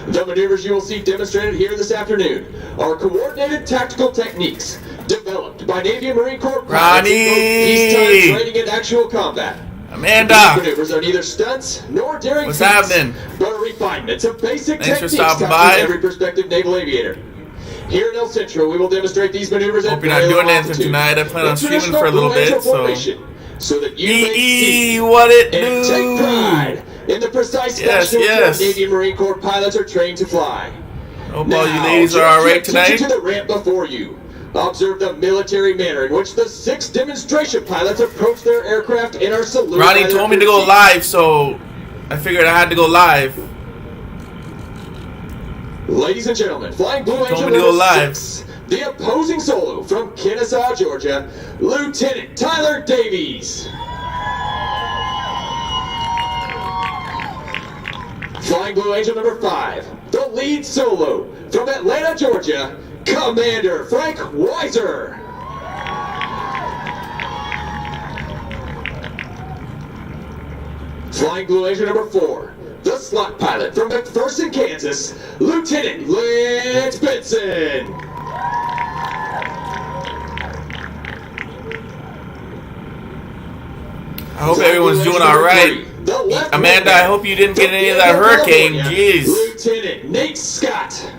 The maneuvers you will see demonstrated here this afternoon are coordinated tactical techniques developed by Navy and Marine Corps pilots in both peacetime training and actual combat. Amanda! These maneuvers are neither stunts nor daring What's feats, happening? but a refinement of basic Thanks for techniques stopping taught by. to every prospective naval aviator. Here in ᴘᴘ, we will demonstrate these maneuvers at Hope you're not very doing low anything altitude tonight. I plan on in streaming traditional for a little Blue Angel bit, so formation, so that you may see what it and do. take pride in the precise Yes, special yes. Navy and Marine Corps pilots are trained to fly. Hope all you ladies are alright tonight. To the ramp before you. Observe the military manner in which the 6 demonstration pilots approach their aircraft and are saluted. Ronnie told me to go live, so I figured I had to go live. Ladies and gentlemen, Flying Blue Angel told me to go live. 6, the opposing solo from ᴛＧɁ, Georgia, Lieutenant Tyler Davies. Flying Blue Angel number 5, the lead solo from Atlanta, Georgia, Commander Frank Weiser. Flying Blue Angel number 4, the slot pilot from McPherson, Kansas, Lieutenant Lance Benson. I hope everyone's doing alright. Amanda, I hope you didn't get any of that hurricane. Jeez. Lieutenant Nate Scott.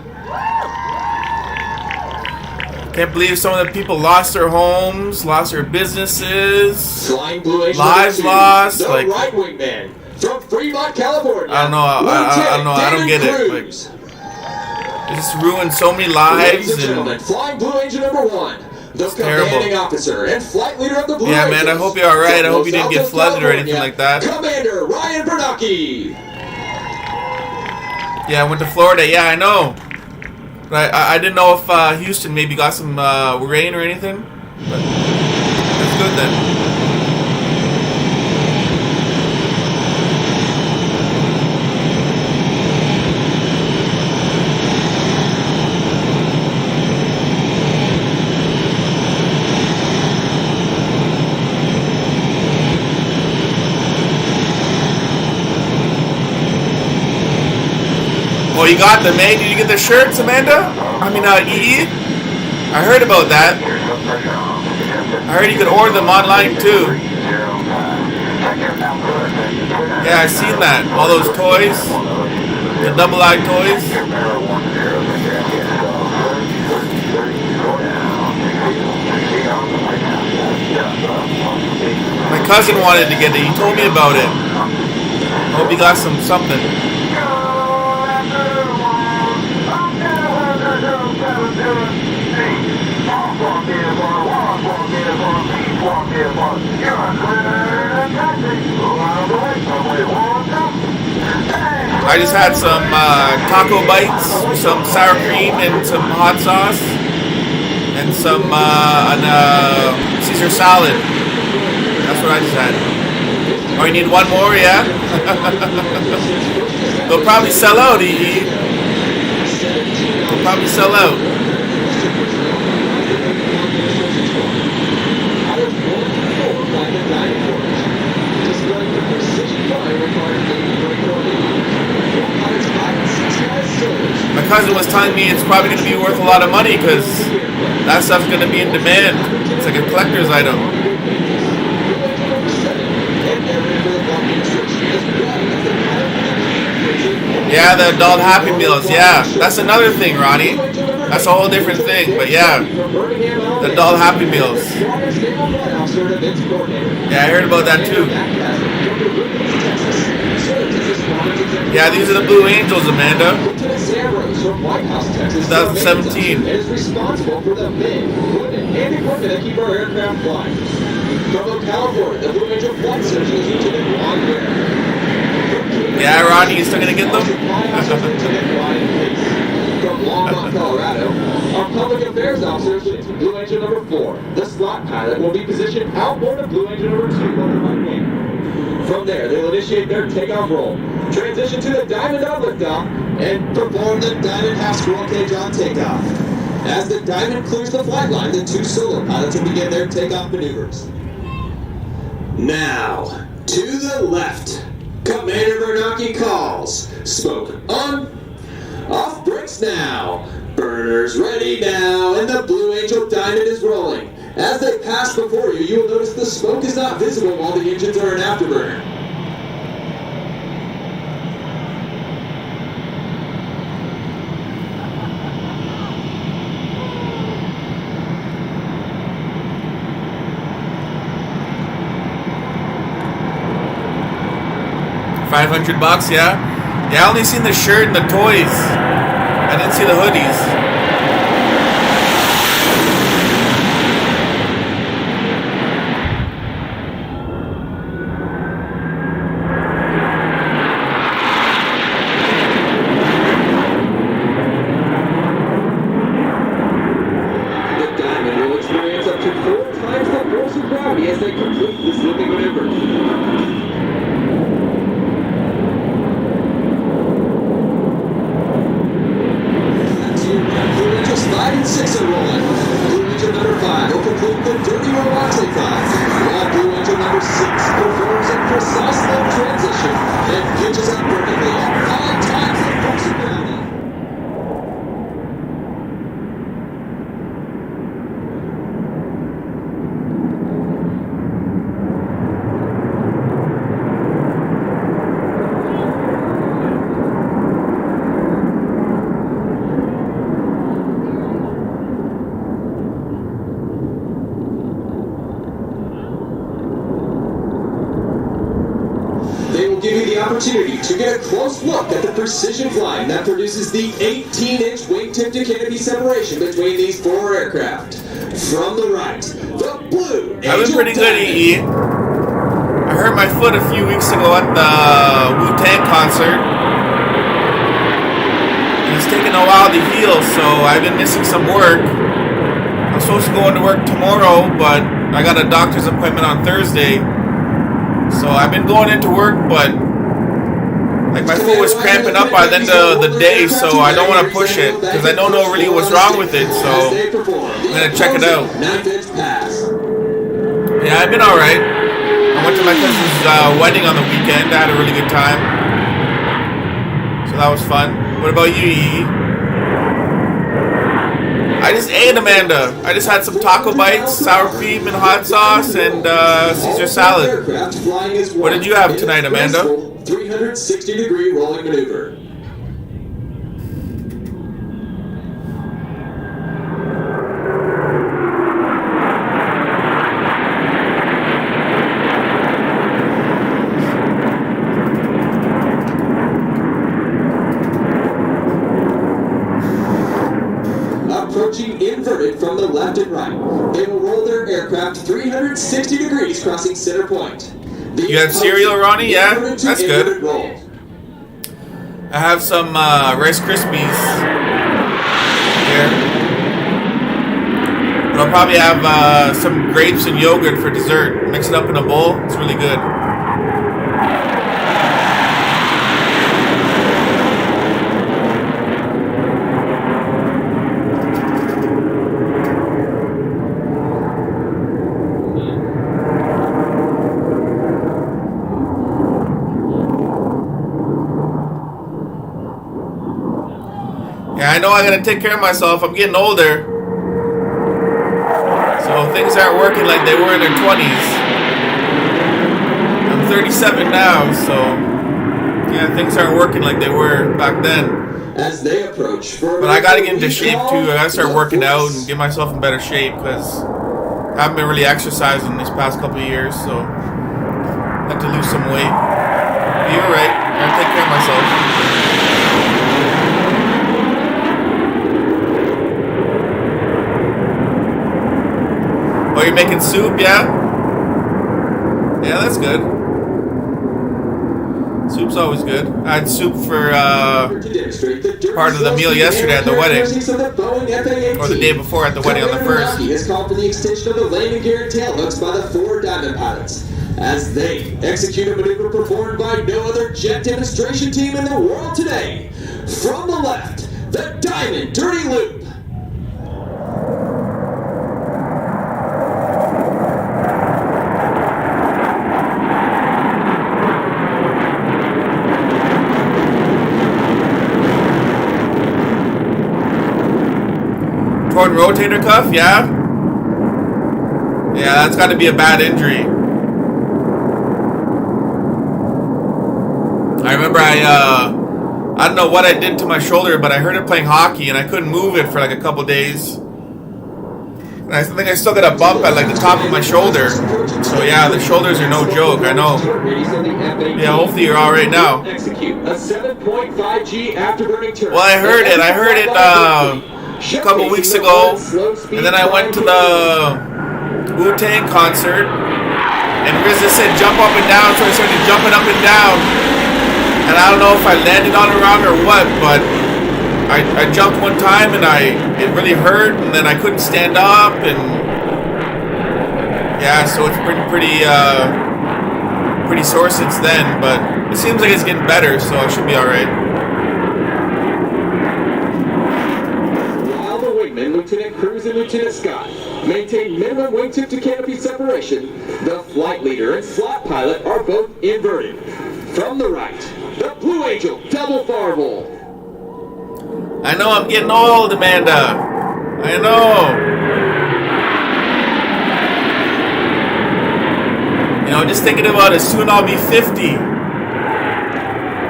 Can't believe some of the people lost their homes, lost their businesses, Flying Blue Angel lives number 2, lost. the Like, right wing man from Fremont, California. I don't know. I don't get it. Like, it just ruined so many lives. Ladies and gentlemen, Flying Blue Angel number 1, the commanding officer and flight leader of the Blue Angels. Man, I hope you're alright. I hope you didn't get flooded or anything like that. Commander Ryan Bernacchi. Yeah, I went to Florida. Yeah, I know. But I didn't know if Houston maybe got some rain or anything. But that's good then. Oh, you got them, eh? Did you get the shirts, Amanda? I mean, EE? I heard about that. I heard you could order them online, too. Yeah, I seen that. All those toys. The double-eyed toys. My cousin wanted to get it. He told me about it. I hope he got something. I just had some taco bites, some sour cream and some hot sauce, and some Caesar salad. That's what I just had. Oh, you need one more, yeah? They'll probably sell out, EE. They'll probably sell out. My cousin was telling me it's probably going to be worth a lot of money because that stuff's going to be in demand. It's like a collector's item. Yeah, the adult Happy Meals. Yeah, that's another thing, Ronnie. That's a whole different thing. But yeah, the adult Happy Meals. Yeah, I heard about that too. Yeah, these are the Blue Angels, Amanda. 2017. Is responsible for the men, women, and equipment that keep our aircraft flying. From California, the Blue Angel flight surgeon is Lieutenant Ron Ware. Yeah, Ronnie, you still gonna get them? From Longmont, Colorado, our public affairs officer is Blue Angel number 4. The slot pilot will be positioned outboard of Blue Angel number 2 on the right wing. From there, they'll initiate their takeoff roll, transition to the Diamond on liftoff, and perform the Diamond half squirrel cage on takeoff. As the Diamond clears the flight line, the 2 solo pilots will begin their takeoff maneuvers. Now, to the left, Commander Bernacchi calls. Smoke on. Off brakes now. Burners ready now, and the Blue Angel Diamond is rolling. As they pass before you, you will notice the smoke is not visible while the engines are in afterburner. $500, yeah? Yeah, I only seen the shirt and the toys. I didn't see the hoodies. The Diamond will experience up to 4 times the force of gravity as they complete this looping maneuver. will give you the opportunity to get a close look at the precision flying that produces the 18-inch wingtip to canopy separation between these 4 aircraft. From the right, the blue I've been pretty good, EE. I hurt my foot a few weeks ago at the Wu-Tang concert. And it's taken a while to heal, so I've been missing some work. I'm supposed to go into work tomorrow, but I got a doctor's appointment on Thursday. So I've been going into work, but like my foot was cramping up by the end of the day, so I don't want to push it because I don't know really what's wrong with it. So I'm gonna check it out. Yeah, I've been all right. I went to my cousin's wedding on the weekend. I had a really good time, so that was fun. What about you, E? I just ate, Amanda. I just had some taco bites, sour cream and hot sauce, and Caesar salad. What did you have tonight, Amanda? 360-degree rolling maneuver. Approaching inverted from the left and right. They will roll their aircraft 360 degrees, crossing center point. You had cereal, Ronnie? Yeah, that's good. I have some Rice Krispies here. But I'll probably have some grapes and yogurt for dessert. Mix it up in a bowl. It's really good. Yeah, I know I gotta take care of myself. I'm getting older. So things aren't working like they were in their 20s. I'm 37 now, so yeah, things aren't working like they were back then. As they approach, but I gotta get into shape too. I gotta start working out and get myself in better shape because I haven't been really exercising this past couple of years, so I have to lose some weight. But you're right. I gotta take care of myself. Oh, you're making soup, yeah? Yeah, that's good. Soup's always good. I had soup for part of the meal yesterday at the wedding. Or the day before at the wedding on the 1st. Is called for the extension of the landing gear and tail hooks by the 4 Diamond pilots as they execute a maneuver performed by no other jet demonstration team in the world today. From the left, the Diamond Dirty Loop. Torn rotator cuff, yeah? Yeah, that's got to be a bad injury. I remember I don't know what I did to my shoulder, but I hurt it playing hockey and I couldn't move it for like a couple days. And I think I still got a bump at like the top of my shoulder. So yeah, the shoulders are no joke, I know. Yeah, hopefully you're all right now. Well, I heard it a couple weeks ago, and then I went to the Wu-Tang concert, and RZA said jump up and down, so I started jumping up and down, and I don't know if I landed on it wrong or what, but I jumped one time and it really hurt, and then I couldn't stand up, and yeah, so it's pretty sore since then, but it seems like it's getting better, so I should be alright. Lieutenant Cruz and Lieutenant Scott maintain minimum wingtip to canopy separation. The flight leader and slot pilot are both inverted. From the right, the Blue Angel double firewall. I know I'm getting old, Amanda. I know. You know, just thinking about it, soon I'll be 50.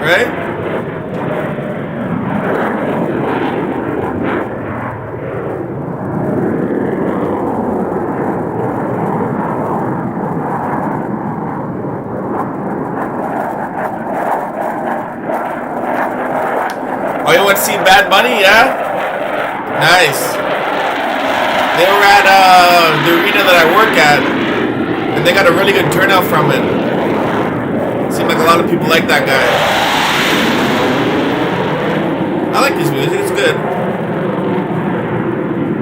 Right? Oh, you went to see Bad Bunny? Yeah? Nice. They were at the arena that I work at, and they got a really good turnout from it. Seemed like a lot of people like that guy. I like his music, it's good.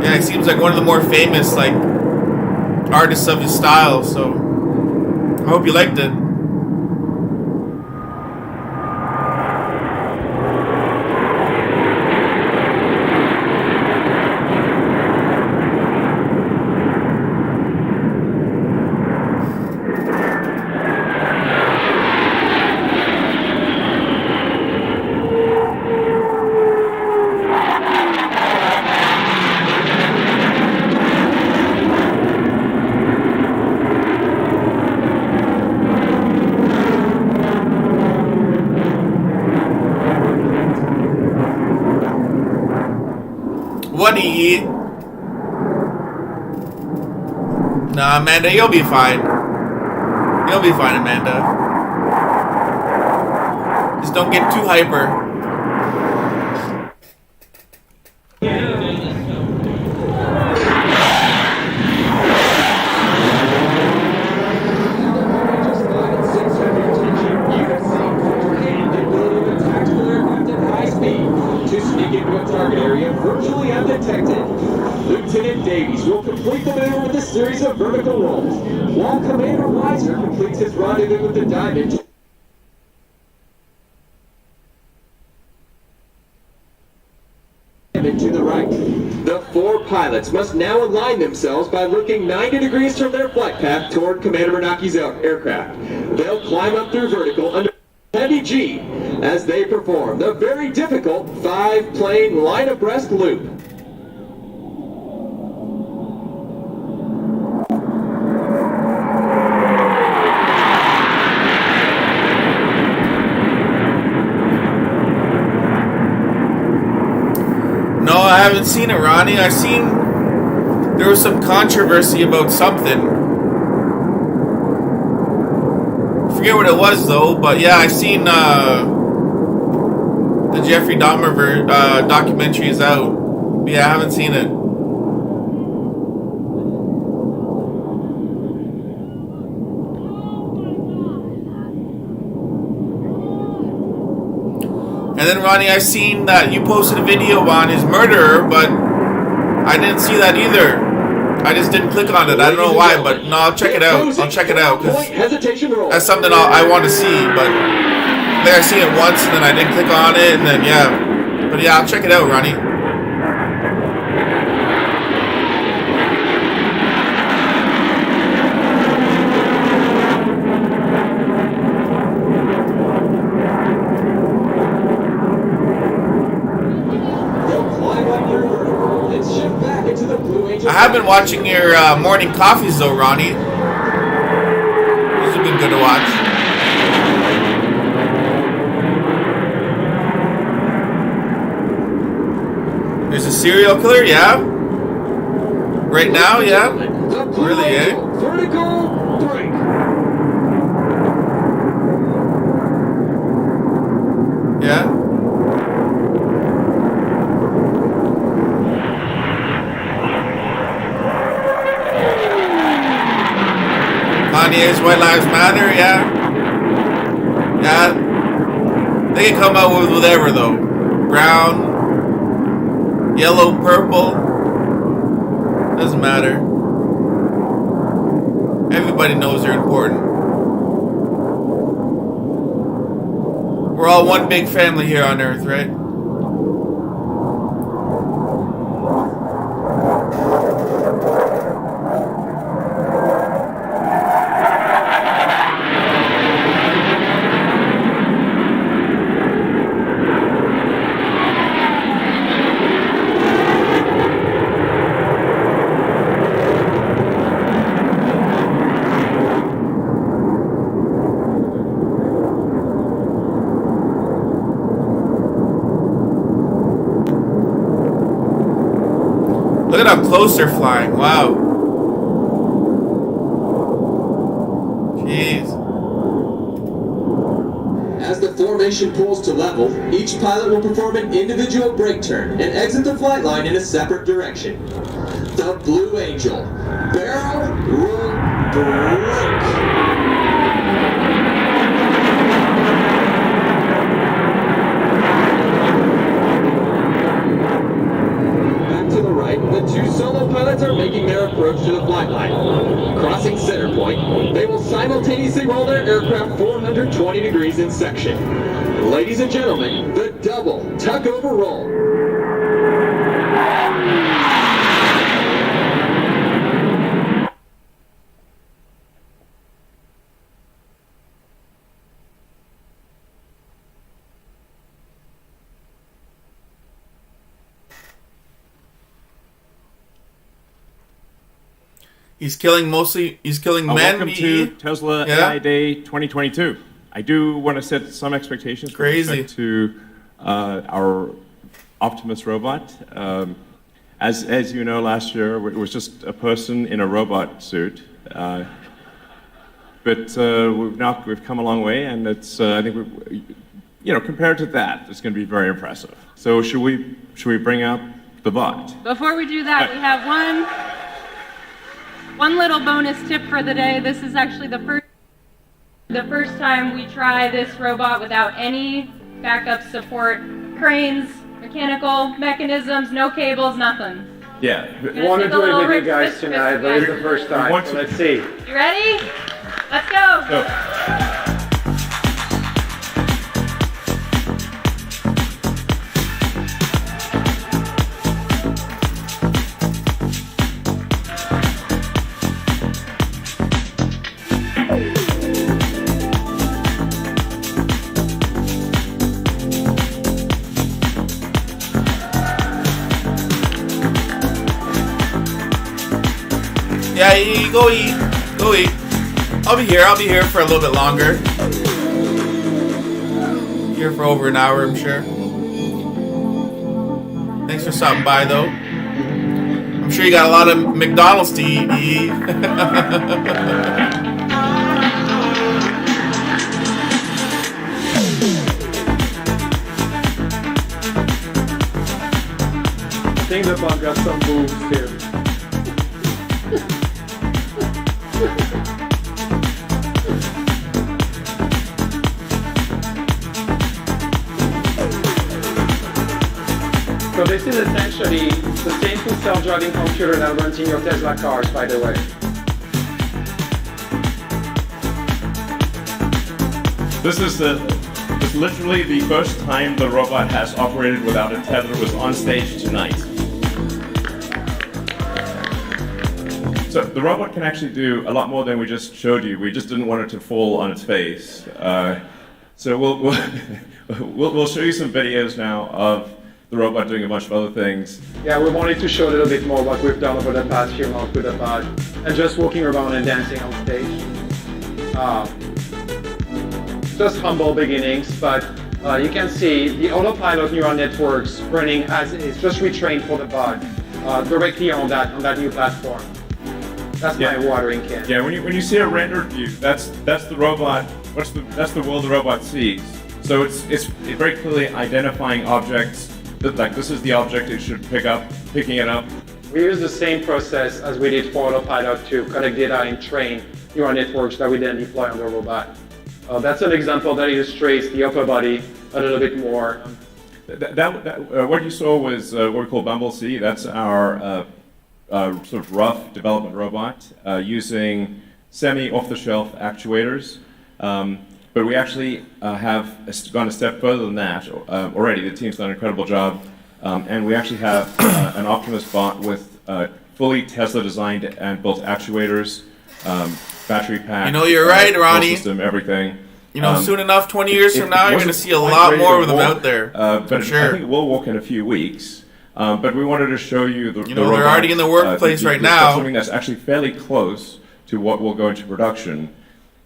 Yeah, he seems like one of the more famous like artists of his style, so I hope you liked it. What do you eat? Nah, Amanda, you'll be fine. You'll be fine, Amanda. Just don't get too hyper. Lieutenant Davies will complete the maneuver with a series of vertical rolls, while Commander Weiser completes his rendezvous with the diamond to the right. The 4 pilots must now align themselves by looking 90 degrees from their flight path toward Commander Bernake's aircraft. They'll climb up through vertical under heavy G as they perform the very difficult 5-plane line abreast loop. No, I haven't seen it, Ronnie. I seen there was some controversy about something. I forget what it was though, but yeah, I seen the Jeffrey Dahmer documentary is out. But yeah, I haven't seen it. And then Ronnie, I seen that you posted a video on his murderer, but I didn't see that either. I just didn't click on it. I don't know why, but no, I'll check it out. I'll check it out because that's something I want to see. But I think I seen it once and then I didn't click on it, and then yeah. But yeah, I'll check it out, Ronnie. I have been watching your morning coffees though, Ronnie. These have been good to watch. There's a serial killer, yeah? Right now, yeah? Really, eh? Vertical break. Yeah? Kanye's White Lives Matter, yeah. Yeah. They can come out with whatever though. Brown, yellow, purple. Doesn't matter. Everybody knows they're important. We're all one big family here on Earth, right? Look at how close they're flying. Wow. Jeez. As the formation pulls to level, each pilot will perform an individual brake turn and exit the flight line in a separate direction. The Blue Angel. Barrel, roll, brake. The two solo pilots are making their approach to the flight line. Crossing center point, they will simultaneously roll their aircraft 420 degrees in section. Ladies and gentlemen, the double tuck over roll. He's killing men. Welcome to Tesla AI Day 2022. I do want to set some expectations with respect to our Optimus robot. As you know, last year it was just a person in a robot suit. But we've come a long way, and it's I think compared to that, it's going to be very impressive. So should we bring out the bot? Before we do that, we have one little bonus tip for the day. This is actually the first time we try this robot without any backup support, cranes, mechanical mechanisms, no cables, nothing. Yeah, we want to do it with you guys tonight, but it's the first time, so let's see. You ready? Let's go. Yeah, go eat. I'll be here for a little bit longer. Here for over an hour, I'm sure. Thanks for stopping by, though. I'm sure you got a lot of McDonald's to eat. I think the bug got some moves here. So this is essentially the same full self-driving computer that runs in your Tesla cars, by the way. This is literally the first time the robot has operated without a tether. It was on stage tonight. So the robot can actually do a lot more than we just showed you. We just didn't want it to fall on its face. So we'll show you some videos now of the robot doing a bunch of other things. Yeah, we wanted to show a little bit more what we've done over the past few months with the bot, and just walking around and dancing on stage. Just humble beginnings, but you can see the autopilot neural networks running as it's just retrained for the bot directly on that new platform. That's my watering can. Yeah, when you see a rendered view, that's the robot. That's the world the robot sees. So it's very clearly identifying objects. Like this is the object it should picking it up. We use the same process as we did for autopilot to collect data and train neural networks that we then deploy on the robot. That's an example that illustrates the upper body a little bit more. What you saw was what we call Bumblebee. That's our sort of rough development robot using semi-off-the-shelf actuators. But we actually have gone a step further than that already. The team's done an incredible job. And we actually have an Optimus bot with fully Tesla-designed and built actuators, battery pack. You know, you're right, Ronnie. System, everything. You know, soon enough, 20 years from now, you're going to see a lot more of them out there. But sure. I think it will walk in a few weeks. But we wanted to show you the they're already in the workplace right now. Something that's actually fairly close to what will go into production.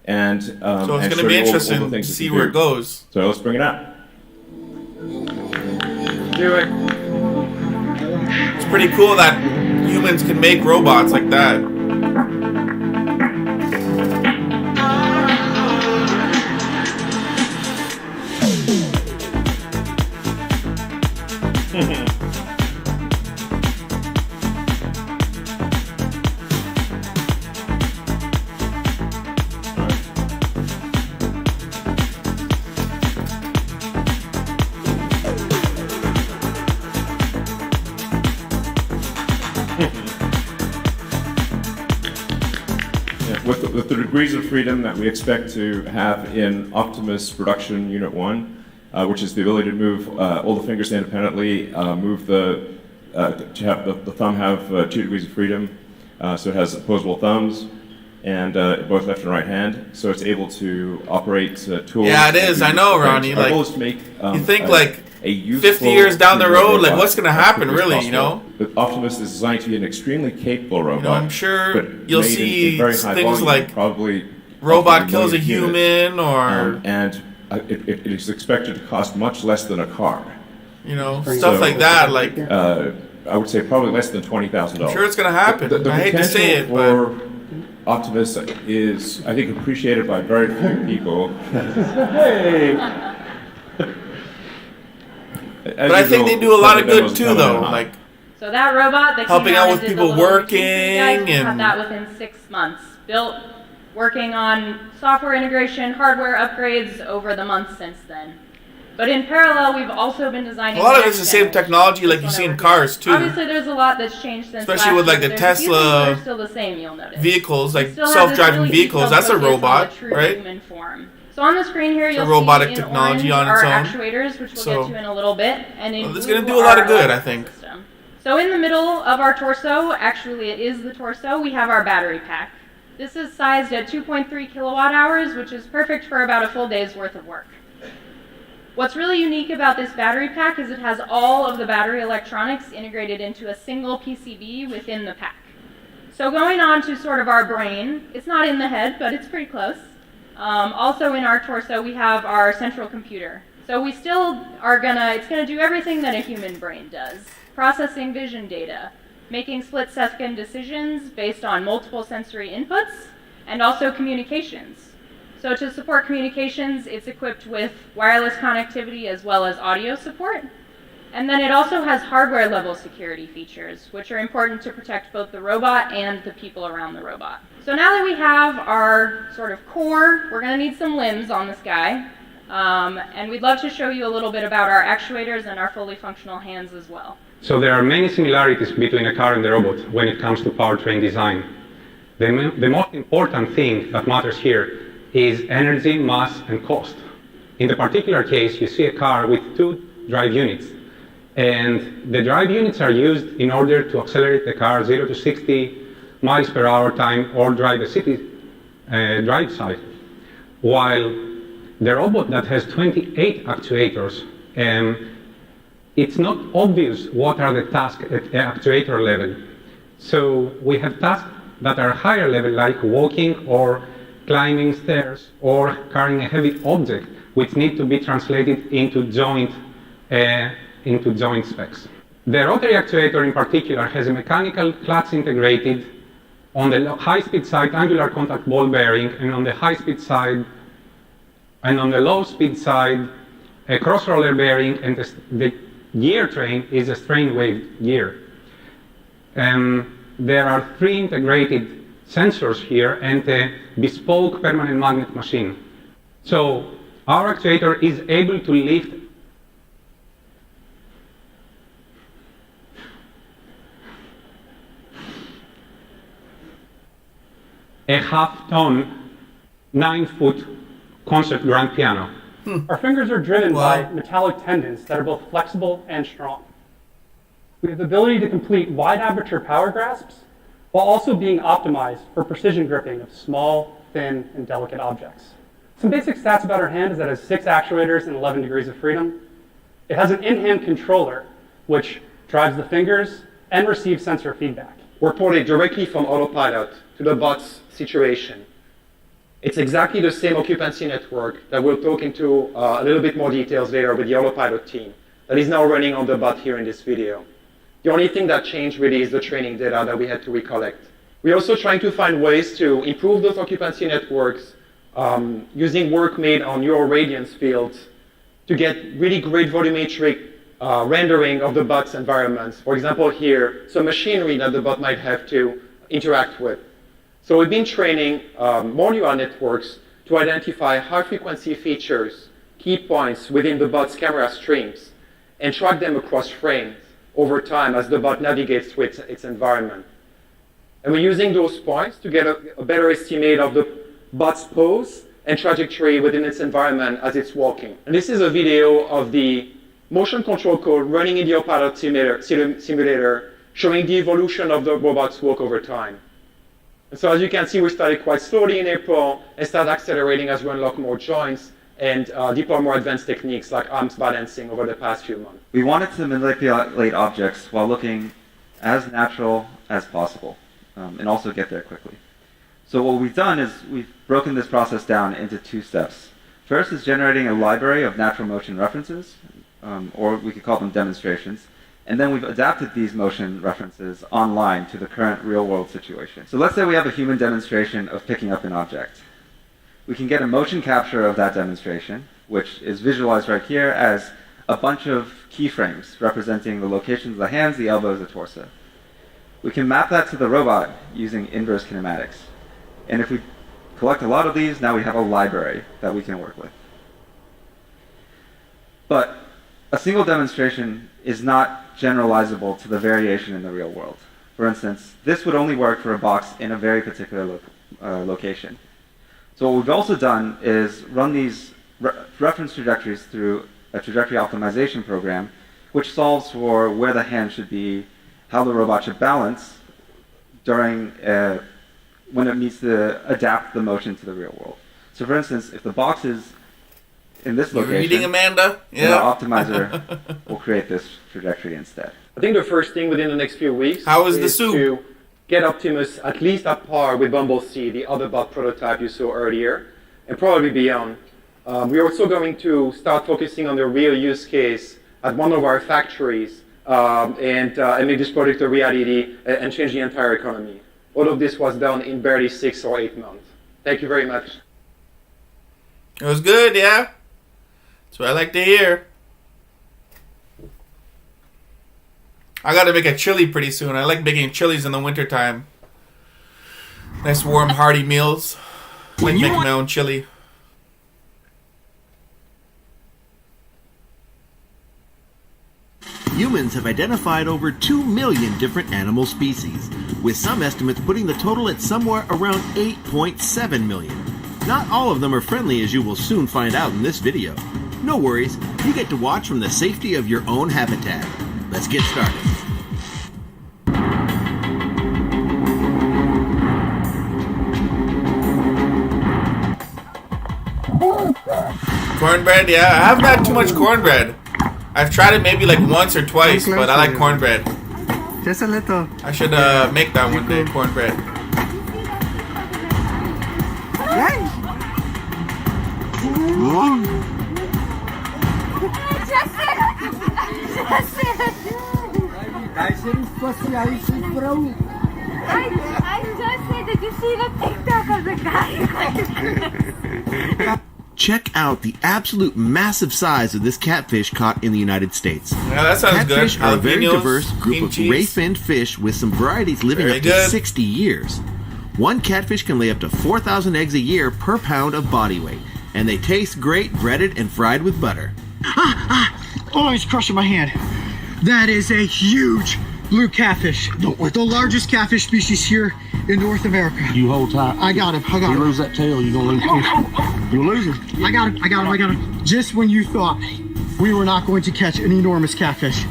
And so it's going to be interesting to see where it goes. So let's bring it out. Do it. It's pretty cool that humans can make robots like that. with the degrees of freedom that we expect to have in Optimus Production Unit 1, which is the ability to move all the fingers independently, to have the thumb have 2 degrees of freedom, so it has opposable thumbs, and both left and right hand, so it's able to operate tools. Yeah, it is. I know, Ronnie. Our Like, goal is to make you think like a useful 50 years down the road, like robot what's going to as happen, quickly as really? You know. possible. But Optimus is designed to be an extremely capable robot. You know, I'm sure but you'll made in see very high things volume, like probably robot often kills a million units. human, or It is expected to cost much less than a car. you know, stuff like that. Like, I would say probably less than $20,000. I'm sure it's going to happen. The I hate to say it, potential but for Optimus is, I think, appreciated by very few people. Hey! but I think they do a lot of good too, though. Like, So that robot that Helping came out out with and did people the little routine for you working guys, and- had that within 6 months. Built, working on software integration, hardware upgrades over the months since then. But in parallel, we've also been designing. a lot of the it's the next same generation. technology like you This see one in over cars here. too. Obviously, there's a lot that's changed since Especially last with, like, year. the There's a few things that Tesla are still the same, you'll notice. Vehicles, like We still have self-driving this really vehicles, detailed that's a focus on robot, the true right? human form. So on the screen here, you'll robotic see technology in on orange its our own. actuators, which we'll So- get to in a little bit, and in Well, it's blue gonna do a lot of our good, I electrical think. system. So in the middle of our torso, actually it is the torso, we have our battery pack. This is sized at 2.3 kilowatt hours, which is perfect for about a full day's worth of work. What's really unique about this battery pack is it has all of the battery electronics integrated into a single PCB within the pack. So going on to sort of our brain, it's not in the head, but it's pretty close. Also in our torso, we have our central computer. So we still are it's gonna do everything that a human brain does. Processing vision data, making split-second decisions based on multiple sensory inputs, and also communications. So to support communications, it's equipped with wireless connectivity as well as audio support. And then it also has hardware-level security features, which are important to protect both the robot and the people around the robot. So now that we have our sort of core, we're going to need some limbs on this guy. And we'd love to show you a little bit about our actuators and our fully functional hands as well. So there are many similarities between a car and a robot when it comes to powertrain design. The most important thing that matters here is energy, mass, and cost. In the particular case, you see a car with 2 drive units. And the drive units are used in order to accelerate the car 0 to 60 miles per hour time or drive a city drive cycle. While the robot that has 28 actuators, it's not obvious what are the tasks at actuator level. So we have tasks that are higher level, like walking or climbing stairs or carrying a heavy object, which need to be translated into joint specs. The rotary actuator in particular has a mechanical clutch integrated on the high-speed side angular contact ball bearing, and on the high-speed side and on the low-speed side a cross roller bearing, and the gear train is a strain wave gear. There are 3 integrated sensors here and a bespoke permanent magnet machine. So our actuator is able to lift a half-ton, 9-foot concert grand piano. Our fingers are driven Wow. by metallic tendons that are both flexible and strong. We have the ability to complete wide aperture power grasps while also being optimized for precision gripping of small, thin, and delicate objects. Some basic stats about our hand is that it has 6 actuators and 11 degrees of freedom. It has an in-hand controller, which drives the fingers and receives sensor feedback. We're ported directly from autopilot to the bot's situation. It's exactly the same occupancy network that we'll talk into a little bit more details later with the autopilot team that is now running on the bot here in this video. The only thing that changed really is the training data that we had to recollect. We're also trying to find ways to improve those occupancy networks using work made on neural radiance fields to get really great volumetric rendering of the bot's environments. For example, here, some machinery that the bot might have to interact with. So we've been training more neural networks to identify high-frequency features, key points within the bot's camera streams, and track them across frames over time as the bot navigates through its environment. And we're using those points to get a better estimate of the bot's pose and trajectory within its environment as it's walking. And this is a video of the motion control code running in the autopilot simulator showing the evolution of the robot's walk over time. And so as you can see, we started quite slowly in April and started accelerating as we unlock more joints and deploy more advanced techniques like arms balancing over the past few months. We wanted to manipulate objects while looking as natural as possible, and also get there quickly. So what we've done is we've broken this process down into 2 steps. First is generating a library of natural motion references, or we could call them demonstrations. And then we've adapted these motion references online to the current real-world situation. So let's say we have a human demonstration of picking up an object. We can get a motion capture of that demonstration, which is visualized right here as a bunch of keyframes representing the locations of the hands, the elbows, the torso. We can map that to the robot using inverse kinematics. And if we collect a lot of these, now we have a library that we can work with. But a single demonstration is not generalizable to the variation in the real world. For instance, this would only work for a box in a very particular location. So what we've also done is run these reference trajectories through a trajectory optimization program, which solves for where the hand should be, how the robot should balance during when it needs to adapt the motion to the real world. So for instance, if the box is in this location, reading, Amanda? Yeah. The optimizer will create this trajectory instead. I think the first thing within the next few weeks How is the is soup? to get Optimus at least at par with Bumblebee, the other bot prototype you saw earlier, and probably beyond. We're also going to start focusing on the real use case at one of our factories and make this product a reality and change the entire economy. All of this was done in barely 6 or 8 months. Thank you very much. It was good, yeah. That's what I like to hear. I gotta make a chili pretty soon. I like making chilies in the wintertime. Nice warm hearty meals. I like making my own chili. Humans have identified over 2 million different animal species, with some estimates putting the total at somewhere around 8.7 million. Not all of them are friendly, as you will soon find out in this video. No worries, you get to watch from the safety of your own habitat. Let's get started. Cornbread, yeah. I haven't had too much cornbread. I've tried it maybe like once or twice, but I like cornbread. Just a little. I should make that one day, cornbread. I just said, did you see the TikTok of the guy? Check out the absolute massive size of this catfish caught in the United States. Yeah, that sounds good. Catfish are a very Jalapenos, diverse group cream of cheese. ray-finned fish with some varieties living Very up to good. 60 years. One catfish can lay up to 4,000 eggs a year per pound of body weight, and they taste great breaded and fried with butter. Oh, he's crushing my hand. That is a huge blue catfish. The largest catfish species here in North America. You hold tight. I got him. You lose that tail, you're gonna lose fish. You'll lose him. I got him. Just when you thought we were not going to catch an enormous catfish,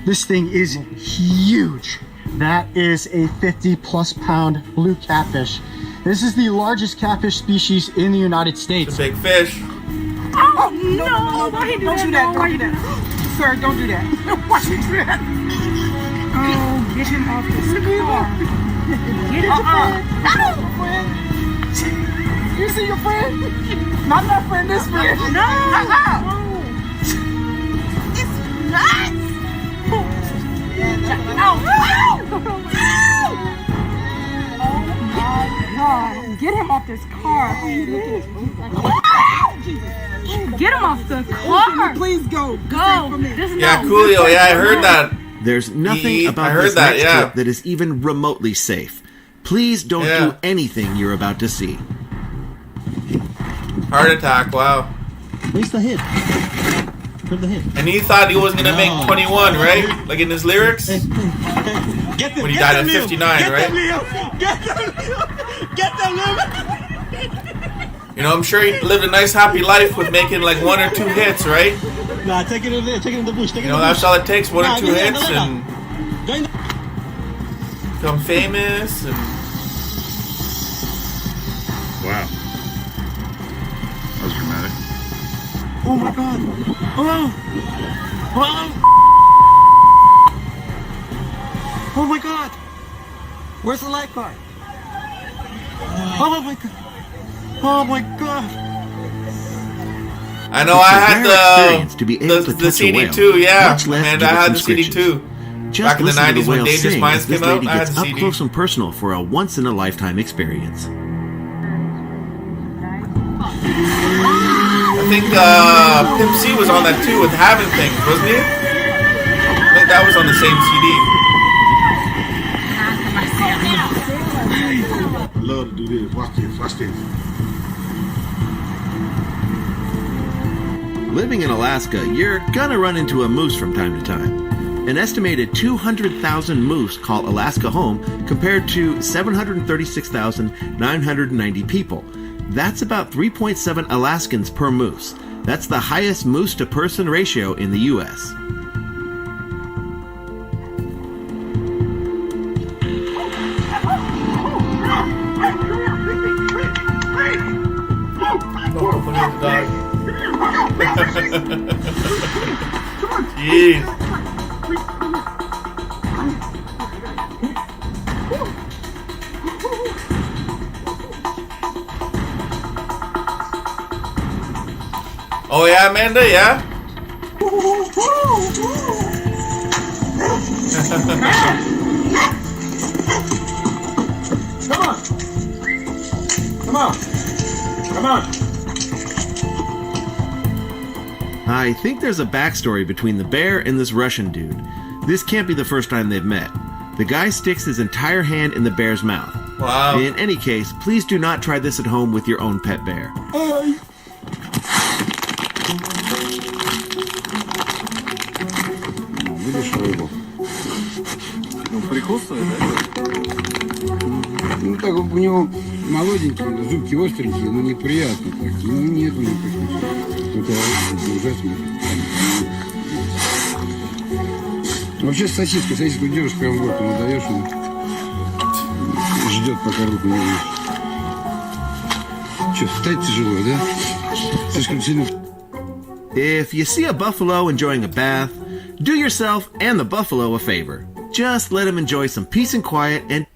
this thing is huge. That is a 50+ pound blue catfish. This is the largest catfish species in the United States. It's a big fish. Oh, no! Why don't do that? Don't do that. Sir, don't do that. Why you do that? Oh, get him off this car. Get him friend. You see your friend? Not that friend, this friend. No! It's nuts! God, get him off this car. Get him off the car. Please go. Go. This is Yeah, not Coolio. Yeah, I heard that. There's nothing I about heard this that, next yeah. clip that is even remotely safe. Please don't Yeah. do anything you're about to see. Heart attack, wow. Raise the head. Turn the head. And he thought he wasn't going to make 21, right? Like in his lyrics? Get Get them, when he get died them, at Leo. 59, Get right? them, Leo. Get them, Leo. Get them, Leo. You know, I'm sure he lived a nice, happy life with making like 1 or 2 hits, right? Nah, take it in there. Take it in the bush. Take You it know, in the that's bush. all it takes, 1 or 2 Nah, hits, Leo. and Go in the- become famous. And Wow. That was dramatic. Oh my God. Oh. Oh. Oh my God. Where's the lifeguard? Oh my God. Oh my God. I know It's I a had rare experience to be able to the touch a CD whale, too, yeah. much less And give I it had some the CD scritches. too. Just Back in the listen to 90s when whale Dangerous sing Minds as this came out, lady I had gets the up CD. close and personal for a once-in-a-lifetime experience. I think Pimp C was on that too with Having Things, wasn't he? I think that was on the same CD. Love to do this. Watch this. Watch this. Living in Alaska, you're gonna run into a moose from time to time. An estimated 200,000 moose call Alaska home compared to 736,990 people. That's about 3.7 Alaskans per moose. That's the highest moose to person ratio in the U.S. Jeez. Oh yeah, Amanda, yeah? Come on. Come on. Come on. I think there's a backstory between the bear and this Russian dude. This can't be the first time they've met. The guy sticks his entire hand in the bear's mouth. Wow. In any case, please do not try this at home with your own pet bear. Видишь рыбу? Ну, прикол стоит, да? Ну, так у него молоденький, зубки остренькие, но неприятно так. Ну, нету никаких. Это ужасно. Вообще сосиску держишь прям в рот, ему даешь, он ждет, пока руку не вынешь. Что, встать тяжело, да? Слишком сильно. If you see a buffalo enjoying a bath, do yourself and the buffalo a favor. Just let him enjoy some peace and quiet and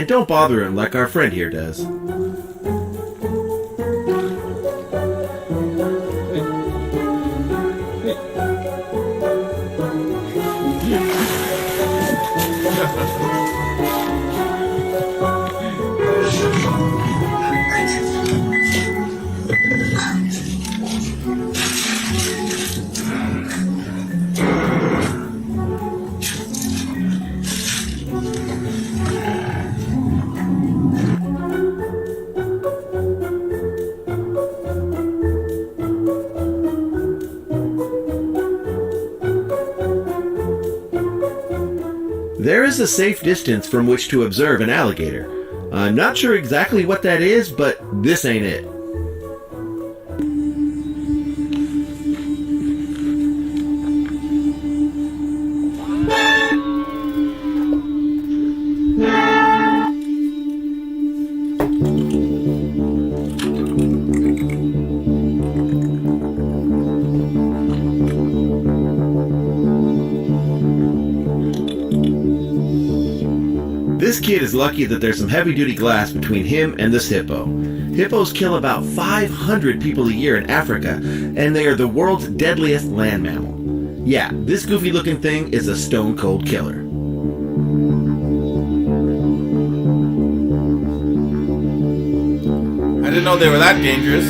don't bother him like our friend here does. There is a safe distance from which to observe an alligator. I'm not sure exactly what that is, but this ain't it. This kid is lucky that there's some heavy-duty glass between him and this hippo. Hippos kill about 500 people a year in Africa, and they are the world's deadliest land mammal. Yeah, this goofy-looking thing is a stone-cold killer. I didn't know they were that dangerous.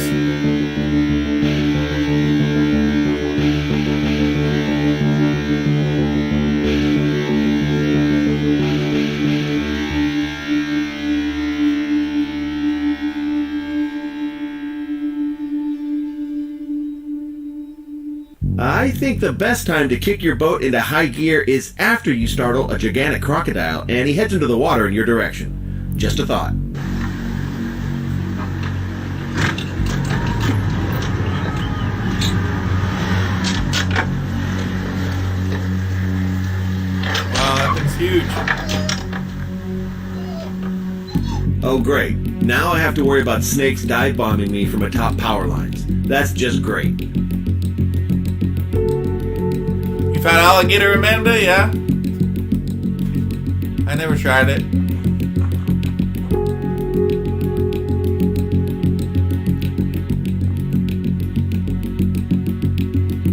think the best time to kick your boat into high gear is after you startle a gigantic crocodile and he heads into the water in your direction. Just a thought. Wow, that thing's huge. Oh great, now I have to worry about snakes dive bombing me from atop power lines. That's just great. You found alligator, Amanda? Yeah? I never tried it.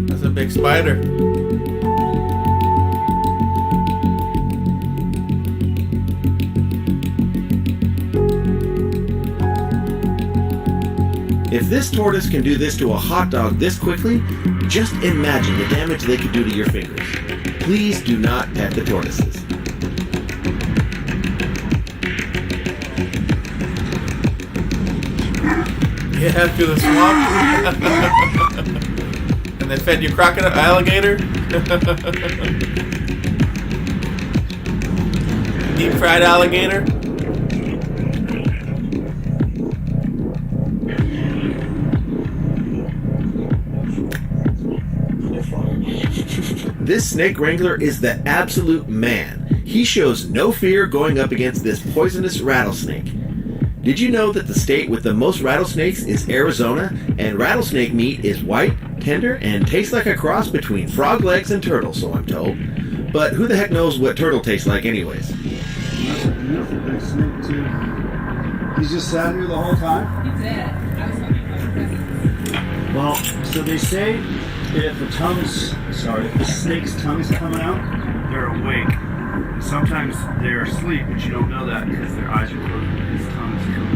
That's a big spider. If this tortoise can do this to a hot dog this quickly, just imagine the damage they could do to your fingers. Please do not pet the tortoises. Yeah, through the swamp. And they fed you crocodile alligator. Deep fried alligator. This snake wrangler is the absolute man. He shows no fear going up against this poisonous rattlesnake. Did you know that the state with the most rattlesnakes is Arizona, and rattlesnake meat is white, tender, and tastes like a cross between frog legs and turtle, so I'm told. But who the heck knows what turtle tastes like anyways? That's a beautiful big snake too. He's just sat here the whole time? Well, so they say if the snake's tongue is coming out, they're awake. Sometimes they're asleep, but you don't know that because their eyes are closed and his tongue is coming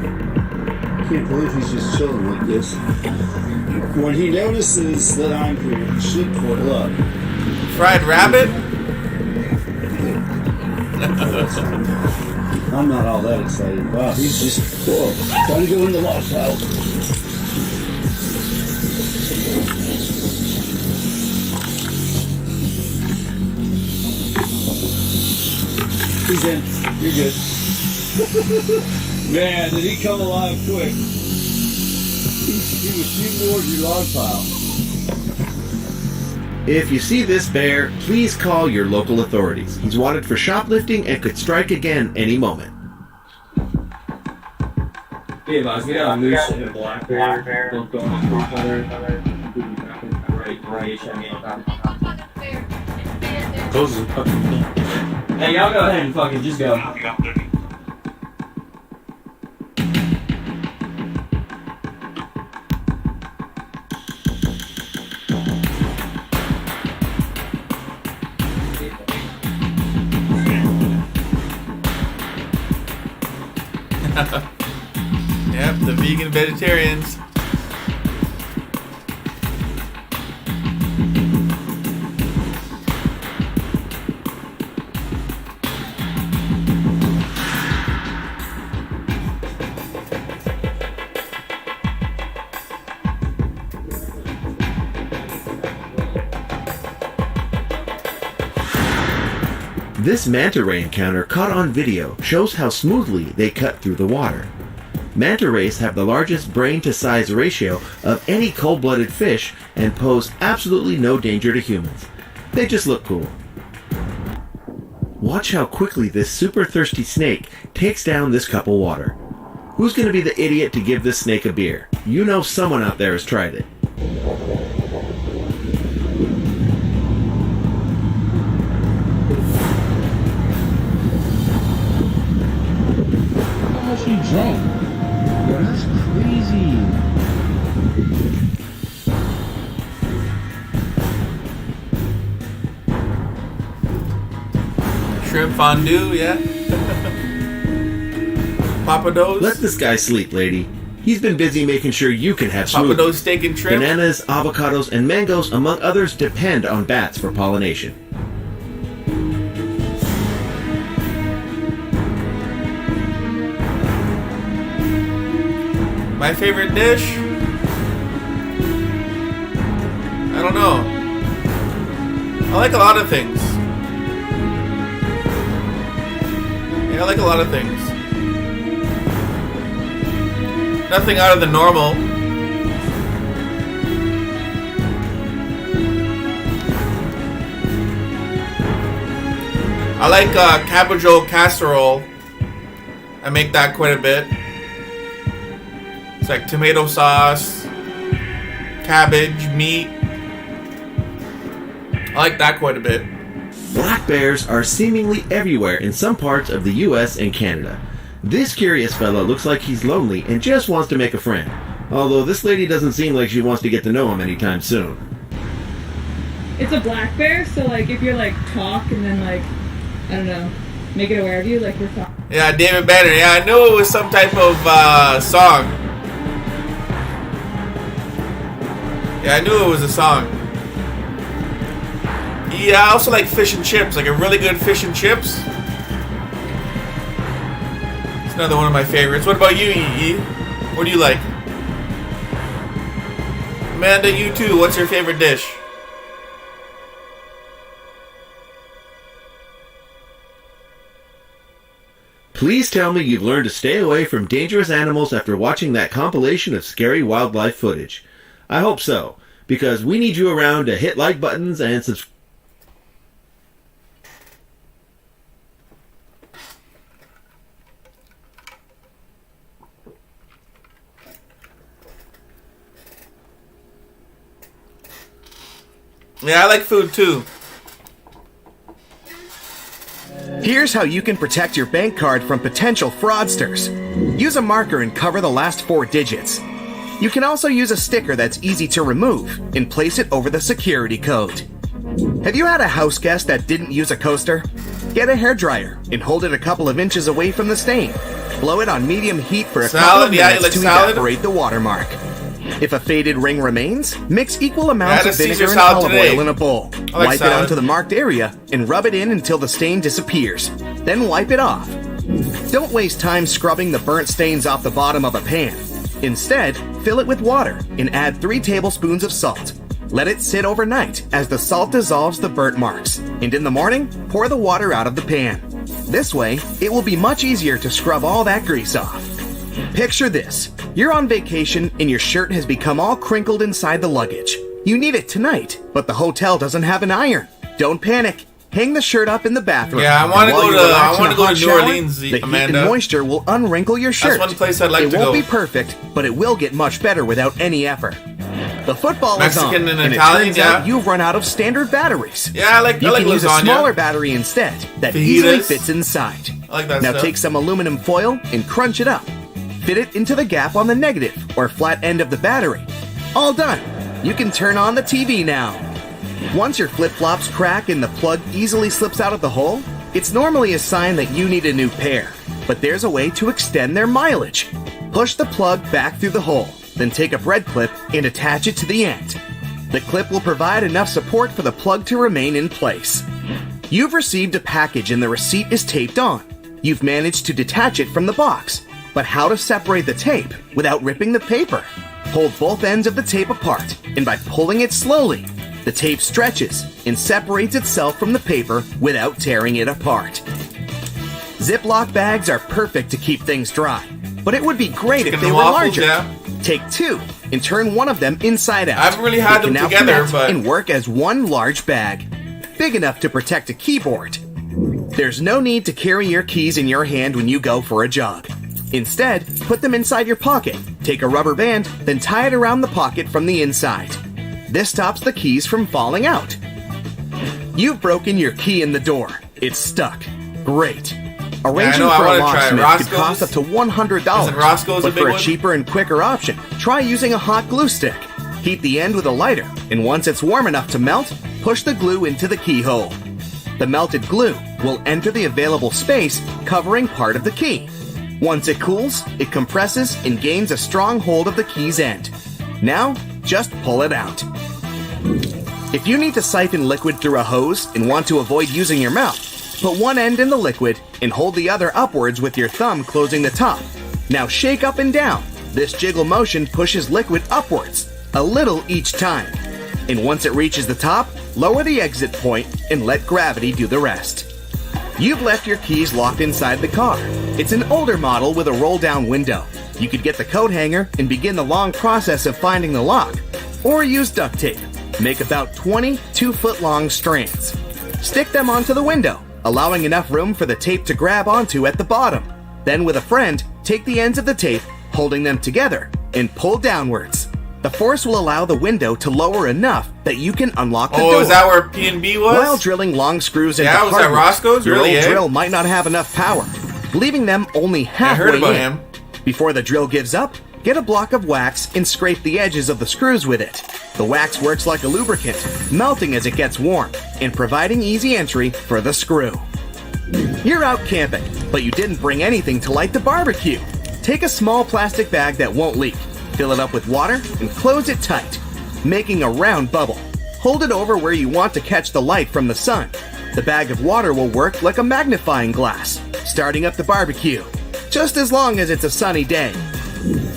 out. I can't believe he's just chilling like this. When he notices that I'm here, he should coil up. Fried rabbit? I'm not all that excited. Wow, he's just trying to go in the log pile. He's in. You're good. Man, did he come alive quick? He was shooting towards your log pile. If you see this bear, please call your local authorities. He's wanted for shoplifting and could strike again any moment. We got a moose and a black bear. Both going on each other. Hey, y'all go ahead and fucking just go. Yep, the vegan vegetarians. This manta ray encounter caught on video shows how smoothly they cut through the water. Manta rays have the largest brain to size ratio of any cold-blooded fish and pose absolutely no danger to humans. They just look cool. Watch how quickly this super thirsty snake takes down this cup of water. Who's going to be the idiot to give this snake a beer? You know someone out there has tried it. She drunk. That's crazy. Shrimp fondue, yeah. Papados. Let this guy sleep, lady. He's been busy making sure you can have smoothies. Papados steak and shrimp. Bananas, avocados, and mangoes, among others, depend on bats for pollination. My favorite dish, don't know. I like a lot of things. Yeah, I like a lot of things. Nothing out of the normal. I like cabbage casserole. I make that quite a bit. It's like tomato sauce, cabbage, meat. I like that quite a bit. Black bears are seemingly everywhere in some parts of the US and Canada. This curious fellow looks like he's lonely and just wants to make a friend. Although this lady doesn't seem like she wants to get to know him anytime soon. It's a black bear, so like if you're like talk and then like, I don't know, make it aware of you, like we're talking. Yeah, David Banner. Yeah, I knew it was some type of song. Yeah, I knew it was a song. Yeah, I also like fish and chips, like a really good fish and chips. It's another one of my favorites. What about you, Yi? What do you like? Amanda, you too. What's your favorite dish? Please tell me you've learned to stay away from dangerous animals after watching that compilation of scary wildlife footage. I hope so, because we need you around to hit like buttons and subscribe. Yeah, I like food too. Here's how you can protect your bank card from potential fraudsters. Use a marker and cover the last 4 digits. You can also use a sticker that's easy to remove and place it over the security code. Have you had a house guest that didn't use a coaster? Get a hairdryer and hold it a couple of inches away from the stain. Blow it on medium heat for a couple of minutes to evaporate the watermark. If a faded ring remains, mix equal amounts of vinegar and olive oil in a bowl. Wipe it onto the marked area and rub it in until the stain disappears. Then wipe it off. Don't waste time scrubbing the burnt stains off the bottom of a pan. Instead, fill it with water and add 3 tablespoons of salt. Let it sit overnight as the salt dissolves the burnt marks. And in the morning, pour the water out of the pan. This way, it will be much easier to scrub all that grease off. Picture this. You're on vacation and your shirt has become all crinkled inside the luggage. You need it tonight, but the hotel doesn't have an iron. Don't panic. Hang the shirt up in the bathroom. Yeah, I want to go to New Orleans, the Amanda. heat and moisture will unwrinkle your shirt. That's one place I'd like to go. It won't be perfect, but it will get much better without any effort. The football Mexican is on, and it Italian, turns yeah. out you've run out of standard batteries. Yeah, I like You can use lasagna. a smaller battery instead that Fajitas. easily fits inside. I like that Now stuff. take some aluminum foil and crunch it up. Fit it into the gap on the negative or flat end of the battery. All done. You can turn on the TV now. Once your flip-flops crack and the plug easily slips out of the hole, it's normally a sign that you need a new pair. But there's a way to extend their mileage. Push the plug back through the hole, then take a bread clip and attach it to the end. The clip will provide enough support for the plug to remain in place. You've received a package and the receipt is taped on. You've managed to detach it from the box. But how to separate the tape without ripping the paper? Hold both ends of the tape apart, and by pulling it slowly, the tape stretches and separates itself from the paper without tearing it apart. Ziploc bags are perfect to keep things dry, but it would be great if they were larger. Yeah. Take 2 and turn one of them inside out. I haven't really had They can them now together, connect but and work as one large bag, big enough to protect a keyboard. There's no need to carry your keys in your hand when you go for a jog. Instead, put them inside your pocket, take a rubber band, then tie it around the pocket from the inside. This stops the keys from falling out. You've broken your key in the door. It's stuck. Great. Arranging for a locksmith could cost up to $100, but for a cheaper and quicker option, try using a hot glue stick. Heat the end with a lighter, and once it's warm enough to melt, push the glue into the keyhole. The melted glue will enter the available space, covering part of the key. Once it cools, it compresses and gains a strong hold of the key's end. Now, just pull it out. If you need to siphon liquid through a hose and want to avoid using your mouth, put one end in the liquid and hold the other upwards with your thumb closing the top. Now shake up and down. This jiggle motion pushes liquid upwards, a little each time. And once it reaches the top, lower the exit point and let gravity do the rest. You've left your keys locked inside the car. It's an older model with a roll-down window. You could get the coat hanger and begin the long process of finding the lock, or use duct tape. Make about 20 2-foot-long strands. Stick them onto the window, allowing enough room for the tape to grab onto at the bottom. Then with a friend, take the ends of the tape, holding them together, and pull downwards. The force will allow the window to lower enough that you can unlock the door. Oh, is that where P&B was? While drilling long screws into was hardwood, that Roscoe's? your Really, old eh? drill might not have enough power, leaving them only halfway I heard about in. him. Before the drill gives up, get a block of wax and scrape the edges of the screws with it. The wax works like a lubricant, melting as it gets warm, and providing easy entry for the screw. You're out camping, but you didn't bring anything to light the barbecue. Take a small plastic bag that won't leak, fill it up with water, and close it tight, making a round bubble. Hold it over where you want to catch the light from the sun. The bag of water will work like a magnifying glass, starting up the barbecue, just as long as it's a sunny day.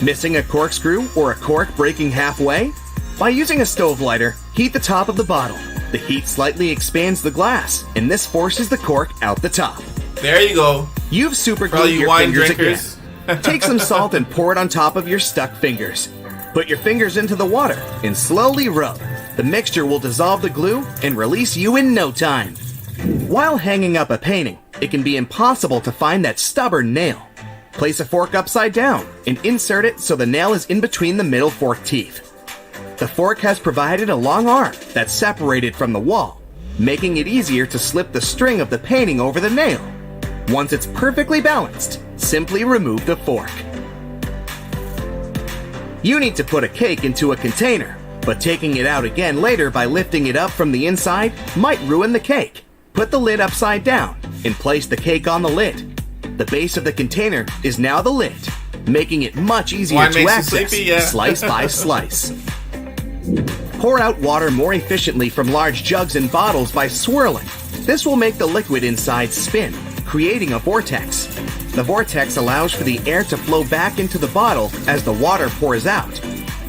Missing a corkscrew or a cork breaking halfway? By using a stove lighter, heat the top of the bottle. The heat slightly expands the glass, and this forces the cork out the top. There you go. You've super For all glued you your wine fingers drinkers. again. Take some salt and pour it on top of your stuck fingers. Put your fingers into the water and slowly rub. The mixture will dissolve the glue and release you in no time. While hanging up a painting, it can be impossible to find that stubborn nail. Place a fork upside down and insert it so the nail is in between the middle fork teeth. The fork has provided a long arm that's separated from the wall, making it easier to slip the string of the painting over the nail. Once it's perfectly balanced, simply remove the fork. You need to put a cake into a container, but taking it out again later by lifting it up from the inside might ruin the cake. Put the lid upside down and place the cake on the lid. The base of the container is now the lid, making it much easier Wine to makes you access sleepy, yeah. slice by slice. Pour out water more efficiently from large jugs and bottles by swirling. This will make the liquid inside spin, creating a vortex. The vortex allows for the air to flow back into the bottle as the water pours out,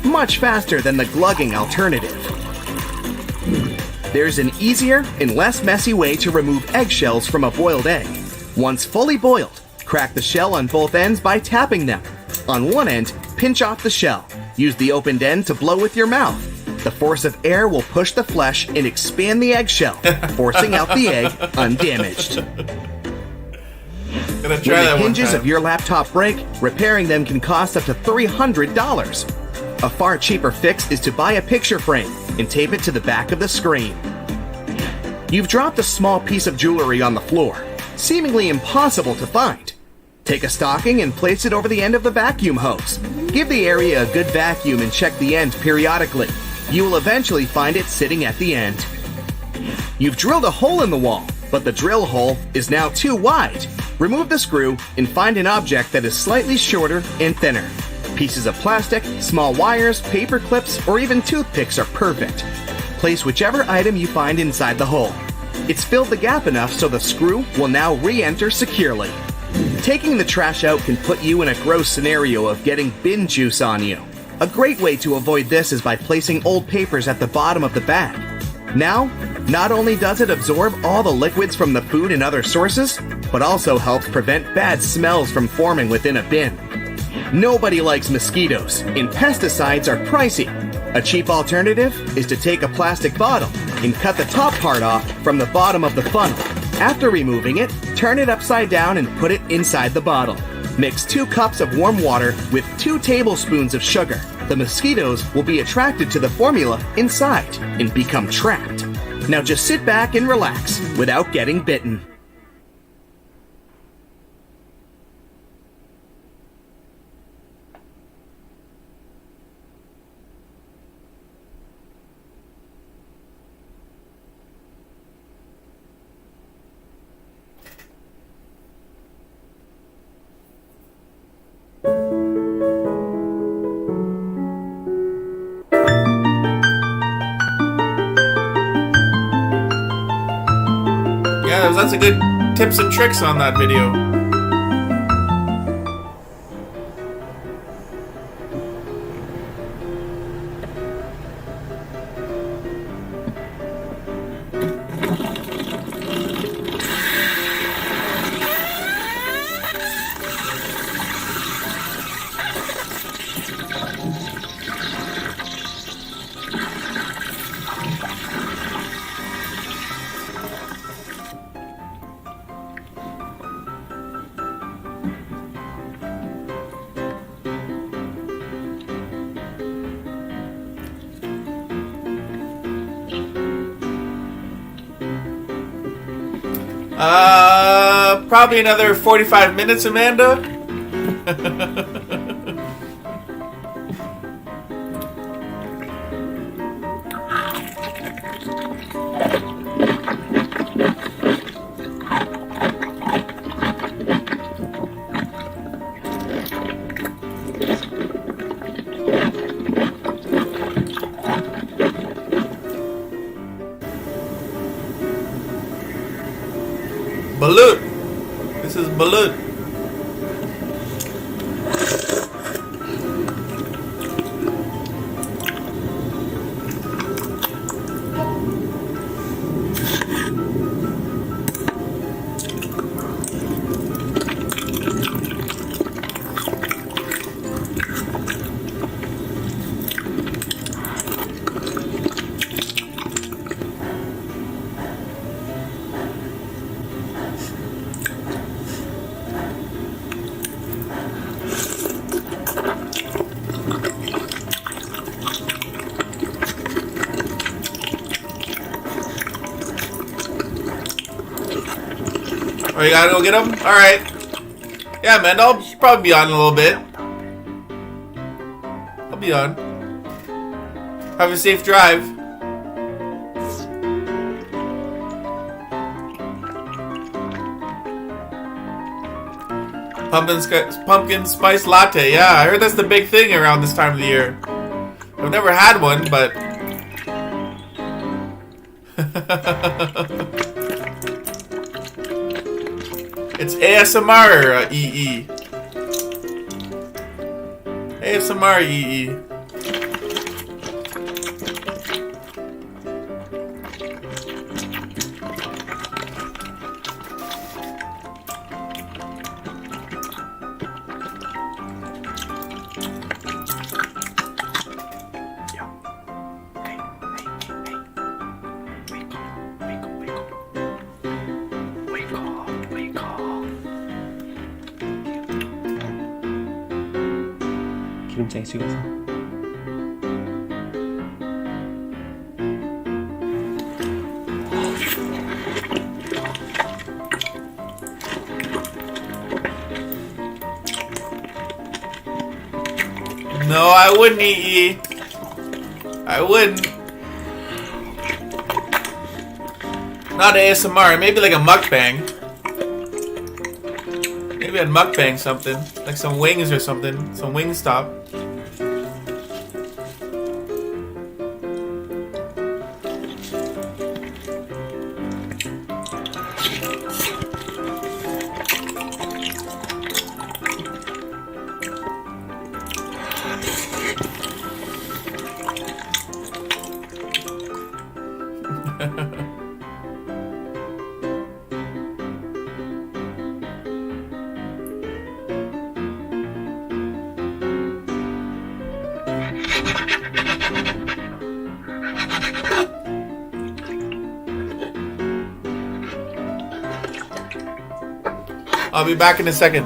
much faster than the glugging alternative. There's an easier and less messy way to remove eggshells from a boiled egg. Once fully boiled, crack the shell on both ends by tapping them. On one end, pinch off the shell. Use the opened end to blow with your mouth. The force of air will push the flesh and expand the eggshell, forcing out the egg undamaged. Gonna When try the that one hinges time. of your laptop break, repairing them can cost up to $300. A far cheaper fix is to buy a picture frame and tape it to the back of the screen. You've dropped a small piece of jewelry on the floor, seemingly impossible to find. Take a stocking and place it over the end of the vacuum hose. Give the area a good vacuum and check the end periodically. You will eventually find it sitting at the end. You've drilled a hole in the wall, but the drill hole is now too wide. Remove the screw and find an object that is slightly shorter and thinner. Pieces of plastic, small wires, paper clips, or even toothpicks are perfect. Place whichever item you find inside the hole. It's filled the gap enough so the screw will now re-enter securely. Taking the trash out can put you in a gross scenario of getting bin juice on you. A great way to avoid this is by placing old papers at the bottom of the bag. Now, not only does it absorb all the liquids from the food and other sources, but also helps prevent bad smells from forming within a bin. Nobody likes mosquitoes, and pesticides are pricey. A cheap alternative is to take a plastic bottle and cut the top part off from the bottom of the funnel. After removing it, turn it upside down and put it inside the bottle. Mix 2 cups of warm water with 2 tablespoons of sugar. The mosquitoes will be attracted to the formula inside and become trapped. Now just sit back and relax without getting bitten. Yeah, there's lots of good tips and tricks on that video. Probably another 45 minutes, Amanda. Balut. This is balut. Oh, you gotta go get him? Alright. Yeah, man, I'll probably be on in a little bit. I'll be on. Have a safe drive. Pumpkin spice latte. Yeah, I heard that's the big thing around this time of the year. I've never had one, but... It's ASMR, EE. ASMR, EE. 기름장에 찍어서. No, I wouldn't, EE. I wouldn't. Not ASMR, maybe like a mukbang. Maybe I'd mukbang something. Like some wings or something. Some Wingstop. I'll be back in a second.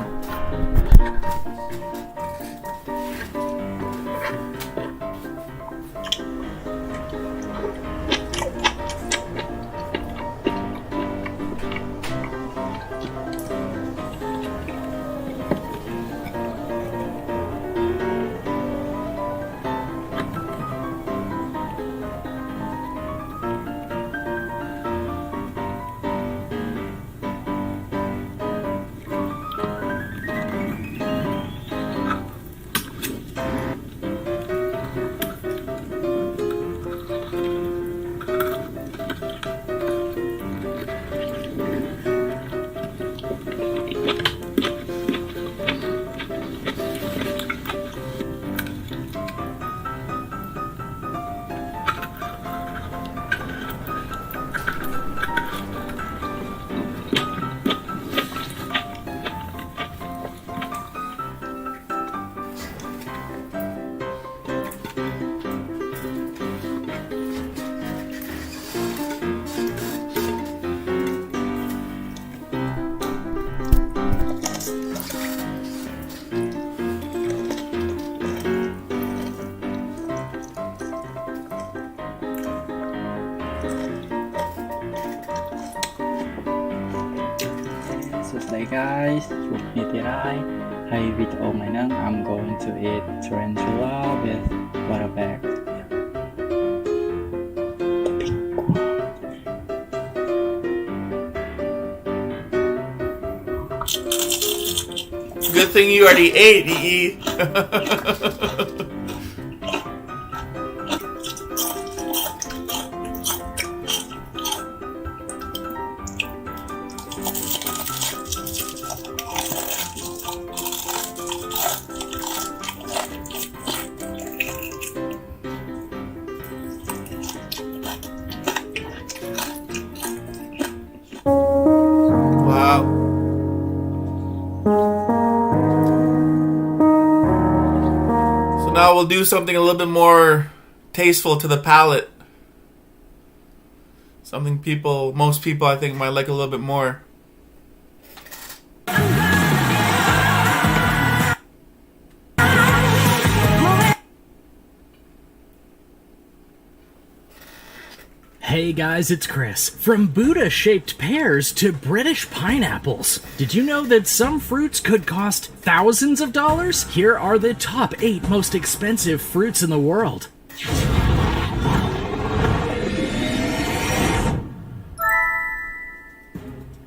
Tuesday guys, chúc như thế này. Hay video này nâng, I'm going to eat tarantula with water bag. Good thing you already ate, EE. Now we'll do something a little bit more tasteful to the palate. Something most people I think might like a little bit more. Hey guys, it's Chris. From Buddha-shaped pears to British pineapples. Did you know that some fruits could cost thousands of dollars? Here are the top 8 most expensive fruits in the world.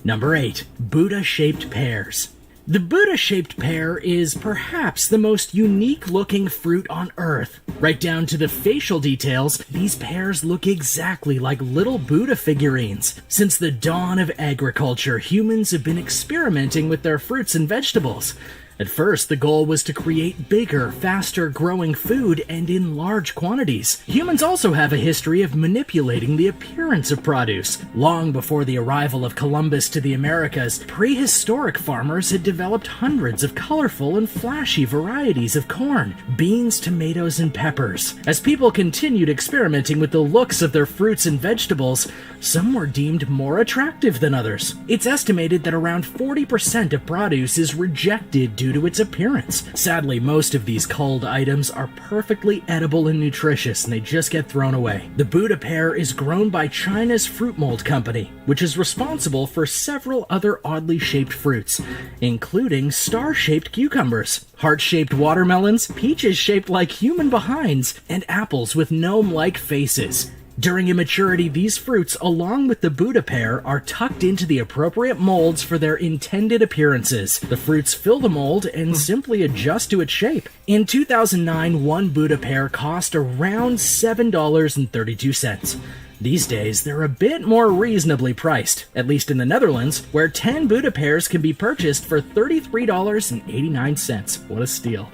Number 8. Buddha-shaped pears. The Buddha-shaped pear is perhaps the most unique-looking fruit on Earth. Right down to the facial details, these pears look exactly like little Buddha figurines. Since the dawn of agriculture, humans have been experimenting with their fruits and vegetables. At first, the goal was to create bigger, faster-growing food and in large quantities. Humans also have a history of manipulating the appearance of produce. Long before the arrival of Columbus to the Americas, prehistoric farmers had developed hundreds of colorful and flashy varieties of corn, beans, tomatoes, and peppers. As people continued experimenting with the looks of their fruits and vegetables, some were deemed more attractive than others. It's estimated that around 40% of produce is rejected due to its appearance. Sadly, most of these culled items are perfectly edible and nutritious, and they just get thrown away. The Buddha pear is grown by China's fruit mold company, which is responsible for several other oddly shaped fruits, including star-shaped cucumbers, heart-shaped watermelons, peaches shaped like human behinds, and apples with gnome-like faces. During immaturity, these fruits, along with the Buddha pear, are tucked into the appropriate molds for their intended appearances. The fruits fill the mold and simply adjust to its shape. In 2009, one Buddha pear cost around $7.32. These days, they're a bit more reasonably priced, at least in the Netherlands, where 10 Buddha pears can be purchased for $33.89. What a steal.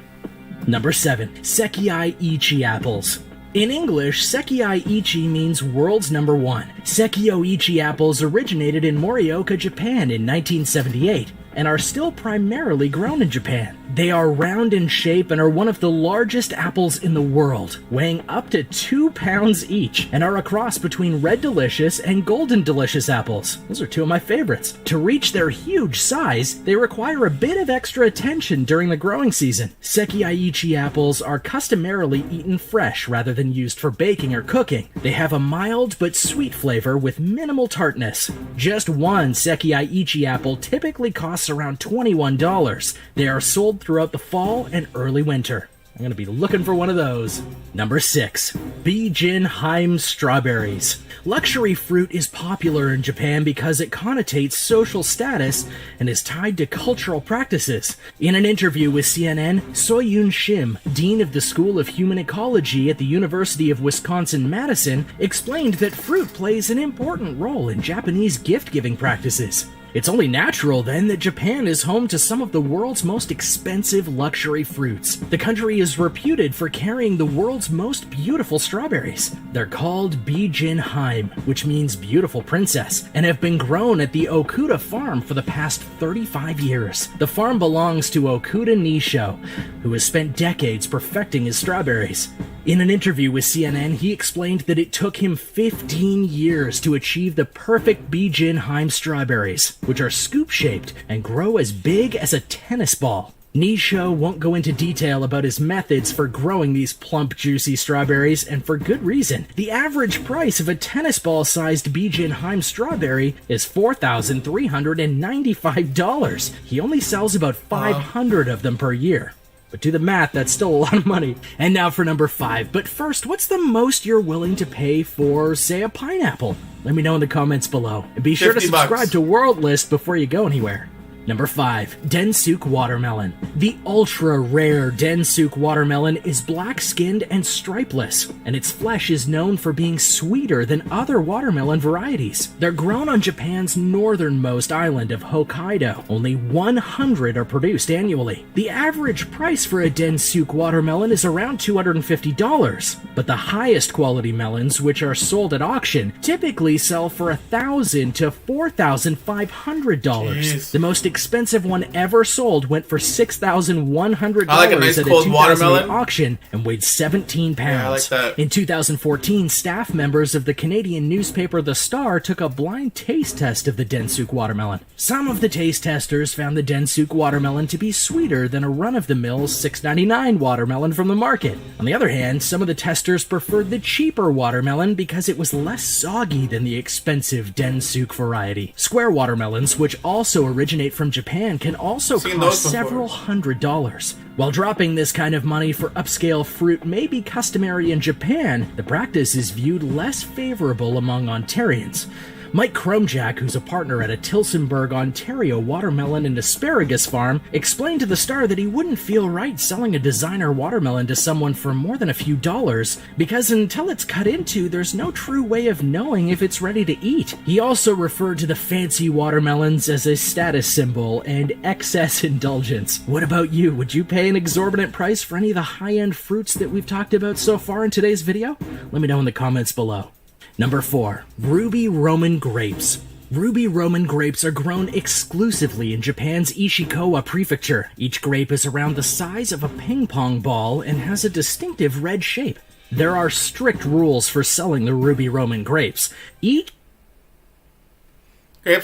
Number 7. ᴑɪ괰ɪᴛɪ apples. In English, ᴑɪ괰ɪᴛɪ means world's number 1. ᴑɪ괰ɪᴛɪ apples originated in Morioka, Japan in 1978 and are still primarily grown in Japan. They are round in shape and are one of the largest apples in the world, weighing up to 2 pounds each, and are a cross between Red Delicious and Golden Delicious apples. Those are 2 of my favorites. To reach their huge size, they require a bit of extra attention during the growing season. ᴑɪ괰ɪᴛɪ apples are customarily eaten fresh rather than used for baking or cooking. They have a mild but sweet flavor with minimal tartness. Just one ᴑɪ괰ɪᴛɪ apple typically costs around $21. They are sold throughout the fall and early winter. I'm going to be looking for one of those. Number 6. ᴘɪ괱ɪᴛɪᴜ strawberries. Luxury fruit is popular in Japan because it connotates social status and is tied to cultural practices. In an interview with CNN, So-Yoon Shim, dean of the School of Human Ecology at the University of Wisconsin-Madison, explained that fruit plays an important role in Japanese gift-giving practices. It's only natural, then, that Japan is home to some of the world's most expensive luxury fruits. The country is reputed for carrying the world's most beautiful strawberries. They're called ᴘɪ괛ɪᴜ, which means beautiful princess, and have been grown at the Okuda farm for the past 35 years. The farm belongs to Okuda Nisho, who has spent decades perfecting his strawberries. In an interview with CNN, he explained that it took him 15 years to achieve the perfect ᴘɪ촛ɪᴜ strawberries, which are scoop-shaped and grow as big as a tennis ball. Nisho won't go into detail about his methods for growing these plump, juicy strawberries, and for good reason. The average price of a tennis ball-sized Bijenheim strawberry is $4,395. He only sells about 500 of them per year. But do the math, that's still a lot of money. And now for number 5. But first, what's the most you're willing to pay for, say, a pineapple? Let me know in the comments below. And be sure to subscribe to World List before you go anywhere. Number 5. ᴘᴜ watermelon. The ultra-rare ᴘᴜ watermelon is black-skinned and stripeless, and its flesh is known for being sweeter than other watermelon varieties. They're grown on Japan's northernmost island of Hokkaido. Only 100 are produced annually. The average price for a ᴘᴜ watermelon is around $250, but the highest quality melons, which are sold at auction, typically sell for $1,000 to $4,500. The most expensive one ever sold went for $6,100 like a nice at a cold 2008 watermelon auction and weighed 17 pounds. Yeah, I like that. In 2014, staff members of the Canadian newspaper The Star took a blind taste test of the ᴘᴜ watermelon. Some of the taste testers found the ᴘᴜ watermelon to be sweeter than a run-of-the-mill $6.99 watermelon from the market. On the other hand, some of the testers preferred the cheaper watermelon because it was less soggy than the expensive ᴘᴜ variety. Square watermelons, which also originate from Japan, can also cost several $100s. While dropping this kind of money for upscale fruit may be customary in Japan, the practice is viewed less favorable among Ontarians. Mike Kromjak, who's a partner at a Tillsonburg, Ontario watermelon and asparagus farm, explained to The Star that he wouldn't feel right selling a designer watermelon to someone for more than a few dollars, because until it's cut into, there's no true way of knowing if it's ready to eat. He also referred to the fancy watermelons as a status symbol and excess indulgence. What about you? Would you pay an exorbitant price for any of the high-end fruits that we've talked about so far in today's video? Let me know in the comments below. Number 4. Ruby Roman grapes. Ruby Roman grapes are grown exclusively in Japan's Ishikawa prefecture. Each grape is around the size of a ping pong ball and has a distinctive red shape. There are strict rules for selling the Ruby Roman grapes. Grapes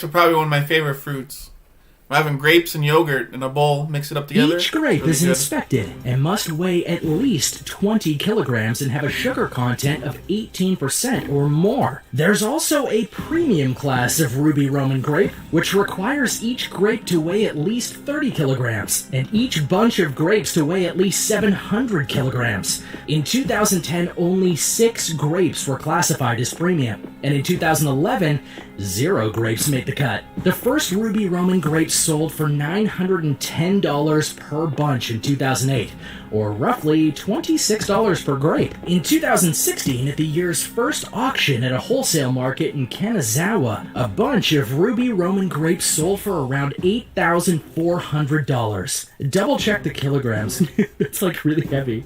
are probably one of my favorite fruits. I'm having grapes and yogurt in a bowl, mix it up together. Each grape really is good. inspected and must weigh at least 20 kilograms and have a sugar content of 18% or more. There's also a premium class of Ruby Roman grape, which requires each grape to weigh at least 30 kilograms, and each bunch of grapes to weigh at least 700 kilograms. In 2010, only 6 grapes were classified as premium, and in 2011, 0 grapes made the cut. The first Ruby Roman grapes sold for $910 per bunch in 2008, or roughly $26 per grape. In 2016, at the year's first auction at a wholesale market in Kanazawa, a bunch of Ruby Roman grapes sold for around $8,400. Double check the kilograms. It's like really heavy.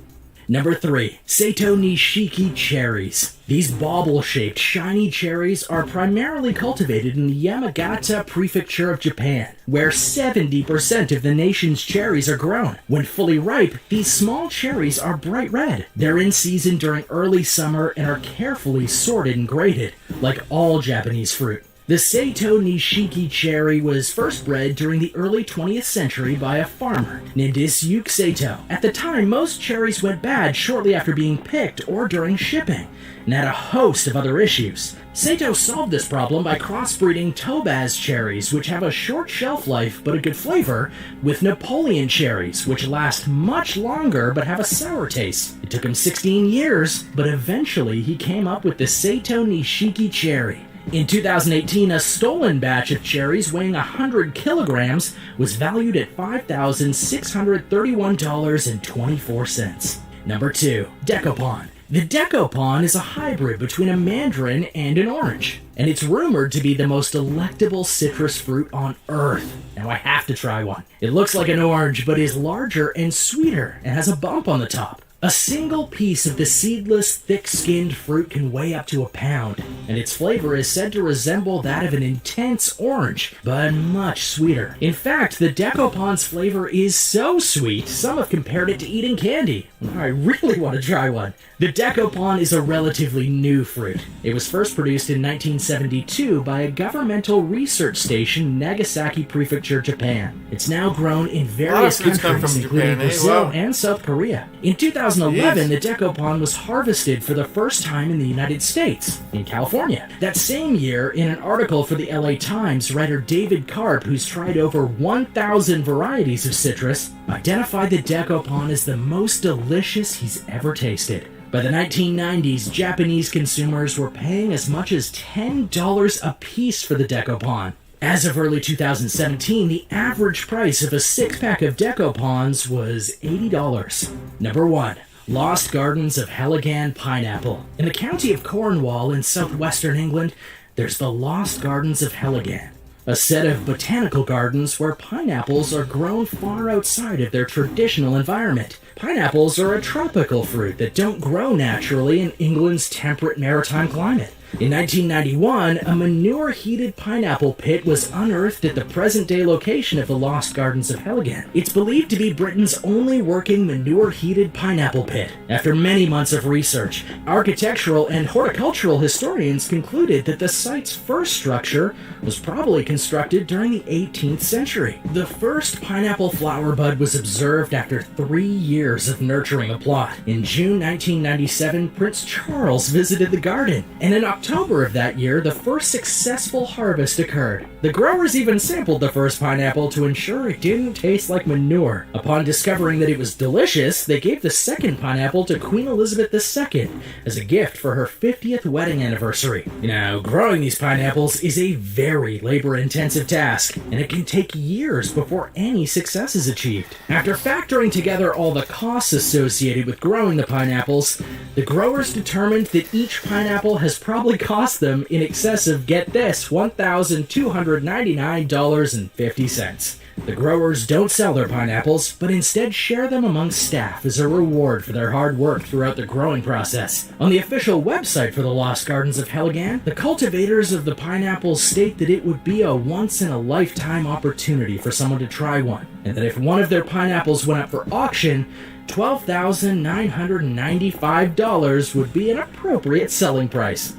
Number 3. Seito Nishiki cherries. These bauble-shaped, shiny cherries are primarily cultivated in the Yamagata prefecture of Japan, where 70% of the nation's cherries are grown. When fully ripe, these small cherries are bright red. They're in season during early summer and are carefully sorted and graded, like all Japanese fruit. The Seito Nishiki cherry was first bred during the early 20th century by a farmer named Isuke Seito. At the time, most cherries went bad shortly after being picked or during shipping, and had a host of other issues. Seito solved this problem by crossbreeding Tobaz cherries, which have a short shelf life but a good flavor, with Napoleon cherries, which last much longer but have a sour taste. It took him 16 years, but eventually he came up with the Seito Nishiki cherry. In 2018, a stolen batch of cherries weighing 100 kilograms was valued at $5,631.24. Number 2. Decopon. The Decopon is a hybrid between a mandarin and an orange, and it's rumored to be the most delectable citrus fruit on Earth. Now I have to try one. It looks like an orange, but is larger and sweeter, and has a bump on the top. A single piece of the seedless, thick-skinned fruit can weigh up to a pound, and its flavor is said to resemble that of an intense orange, but much sweeter. In fact, the ᴘ괱ɪᴛ's flavor is so sweet, some have compared it to eating candy. I really want to try one. The ᴘ괱ɪᴛ is a relatively new fruit. It was first produced in 1972 by a governmental research station in Nagasaki Prefecture, Japan. It's now grown in various countries, including Brazil and South Korea. In 2011, the ᴘ괱ɪᴛ was harvested for the first time in the United States, in California. That same year, in an article for the LA Times, writer David Karp, who's tried over 1,000 varieties of citrus, identified the ᴘ괱ɪᴛ as the most delicious he's ever tasted. By the 1990s, Japanese consumers were paying as much as $10 a piece for the ᴘ괱ɪᴛ. As of early 2017, the average price of a 6-pack of ᴘ괱ɪᴛs was $80. Number 1. Lost Gardens of Helligan Pineapple. In the county of Cornwall in southwestern England, there's the Lost Gardens of Helligan, a set of botanical gardens where pineapples are grown far outside of their traditional environment. Pineapples are a tropical fruit that don't grow naturally in England's temperate maritime climate. In 1991, a manure-heated pineapple pit was unearthed at the present-day location of the Lost Gardens of Helligan. It's believed to be Britain's only working manure-heated pineapple pit. After many months of research, architectural and horticultural historians concluded that the site's first structure was probably constructed during the 18th century. The first pineapple flower bud was observed after 3 years of nurturing a plot. In June 1997, Prince Charles visited the garden, and in October of that year, the first successful harvest occurred. The growers even sampled the first pineapple to ensure it didn't taste like manure. Upon discovering that it was delicious, they gave the second pineapple to Queen Elizabeth II as a gift for her 50th wedding anniversary. Now, growing these pineapples is a very labor-intensive task, and it can take years before any success is achieved. After factoring together all the costs associated with growing the pineapples, the growers determined that each pineapple has probably cost them in excess of, get this, $1,299.50. The growers don't sell their pineapples, but instead share them among staff as a reward for their hard work throughout the growing process. On the official website for the Lost Gardens of Helligan, the cultivators of the pineapples state that it would be a once-in-a-lifetime opportunity for someone to try one, and that if one of their pineapples went up for auction, $12,995 would be an appropriate selling price.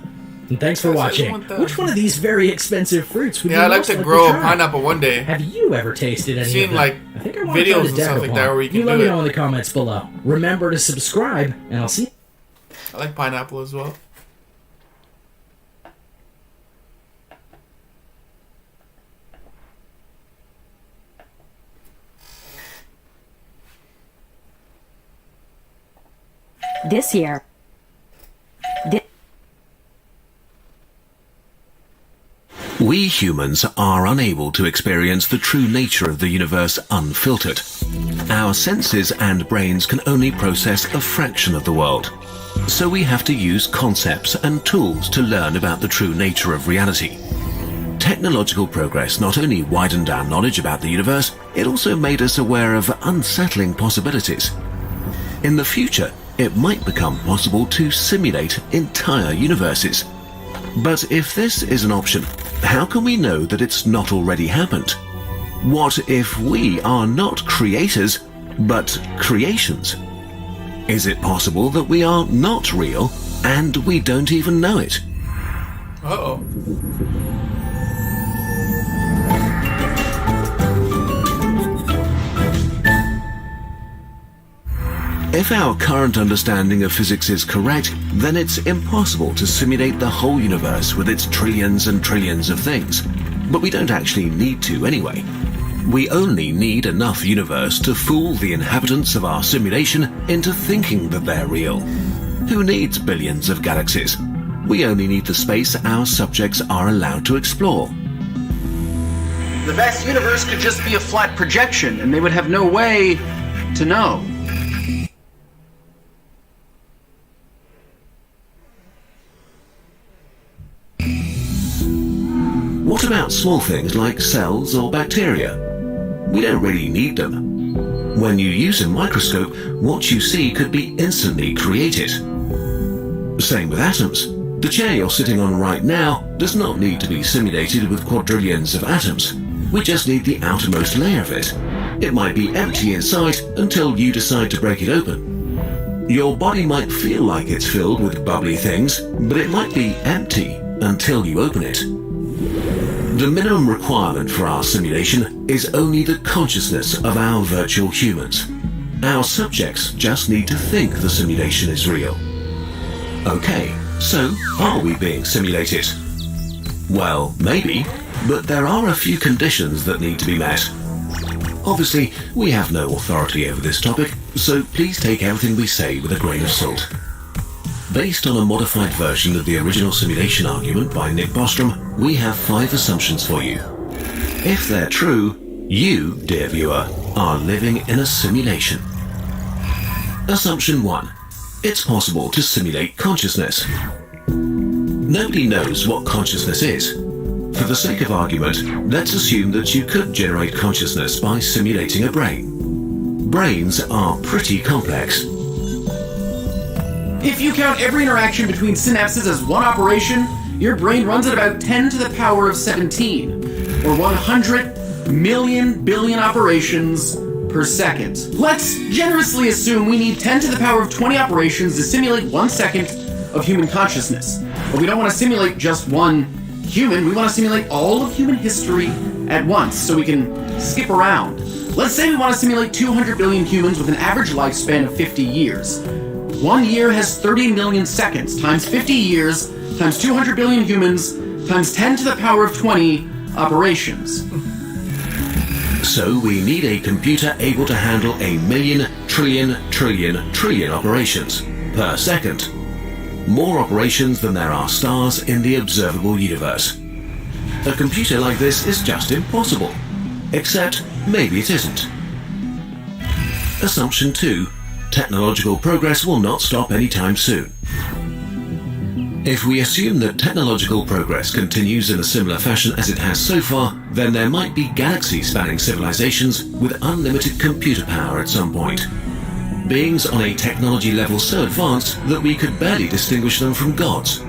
And thanks for watching. Which one of these very expensive fruits would you most like to try? Yeah, I'd like to grow a pineapple one day. Have you ever tasted any of them? Seen like I think I want to try videos the and stuff like that where you can do it. let me know in the comments below. Remember to subscribe, and I'll see you. I like pineapple as well. This year. We humans are unable to experience the true nature of the universe unfiltered. Our senses and brains can only process a fraction of the world. So we have to use concepts and tools to learn about the true nature of reality. Technological progress not only widened our knowledge about the universe, it also made us aware of unsettling possibilities. In the future, it might become possible to simulate entire universes. But if this is an option, how can we know that it's not already happened? What if we are not creators, but creations? Is it possible that we are not real and we don't even know it? Uh-oh. If our current understanding of physics is correct, then it's impossible to simulate the whole universe with its trillions and trillions of things. But we don't actually need to anyway. We only need enough universe to fool the inhabitants of our simulation into thinking that they're real. Who needs billions of galaxies? We only need the space our subjects are allowed to explore. The vast universe could just be a flat projection, and they would have no way to know. What about small things like cells or bacteria? We don't really need them. When you use a microscope, what you see could be instantly created. Same with atoms. The chair you're sitting on right now does not need to be simulated with quadrillions of atoms. We just need the outermost layer of it. It might be empty inside until you decide to break it open. Your body might feel like it's filled with bubbly things, but it might be empty until you open it. The minimum requirement for our simulation is only the consciousness of our virtual humans. Our subjects just need to think the simulation is real. Okay, so are we being simulated? Well, maybe, but there are a few conditions that need to be met. Obviously, we have no authority over this topic, so please take everything we say with a grain of salt. Based on a modified version of the original simulation argument by Nick Bostrom, we have 5 assumptions for you. If they're true, you, dear viewer, are living in a simulation. Assumption 1. It's possible to simulate consciousness. Nobody knows what consciousness is. For the sake of argument, let's assume that you could generate consciousness by simulating a brain. Brains are pretty complex. If you count every interaction between synapses as one operation, your brain runs at about 10 to the power of 17, or 100 million billion operations per second. Let's generously assume we need 10 to the power of 20 operations to simulate 1 second of human consciousness. But we don't want to simulate just one human, we want to simulate all of human history at once, so we can skip around. Let's say we want to simulate 200 billion humans with an average lifespan of 50 years. 1 year has 30 million seconds, times 50 years, times 200 billion humans, times 10 to the power of 20 operations. So we need a computer able to handle 1,000,000 trillion operations per second. More operations than there are stars in the observable universe. A computer like this is just impossible. Except, maybe it isn't. Assumption 2. Technological progress will not stop anytime soon. If we assume that technological progress continues in a similar fashion as it has so far, then there might be galaxy-spanning civilizations with unlimited computer power at some point. Beings on a technology level so advanced that we could barely distinguish them from gods.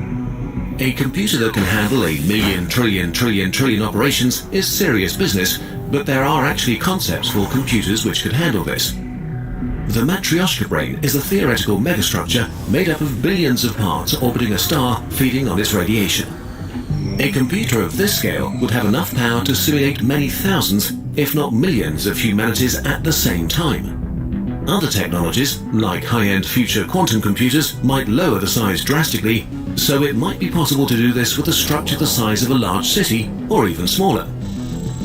A computer that can handle 1,000,000 trillion operations is serious business, but there are actually concepts for computers which could handle this. The Matryoshka brain is a theoretical megastructure made up of billions of parts orbiting a star feeding on its radiation. A computer of this scale would have enough power to simulate many thousands, if not millions, of humanities at the same time. Other technologies, like high-end future quantum computers, might lower the size drastically, so it might be possible to do this with a structure the size of a large city, or even smaller.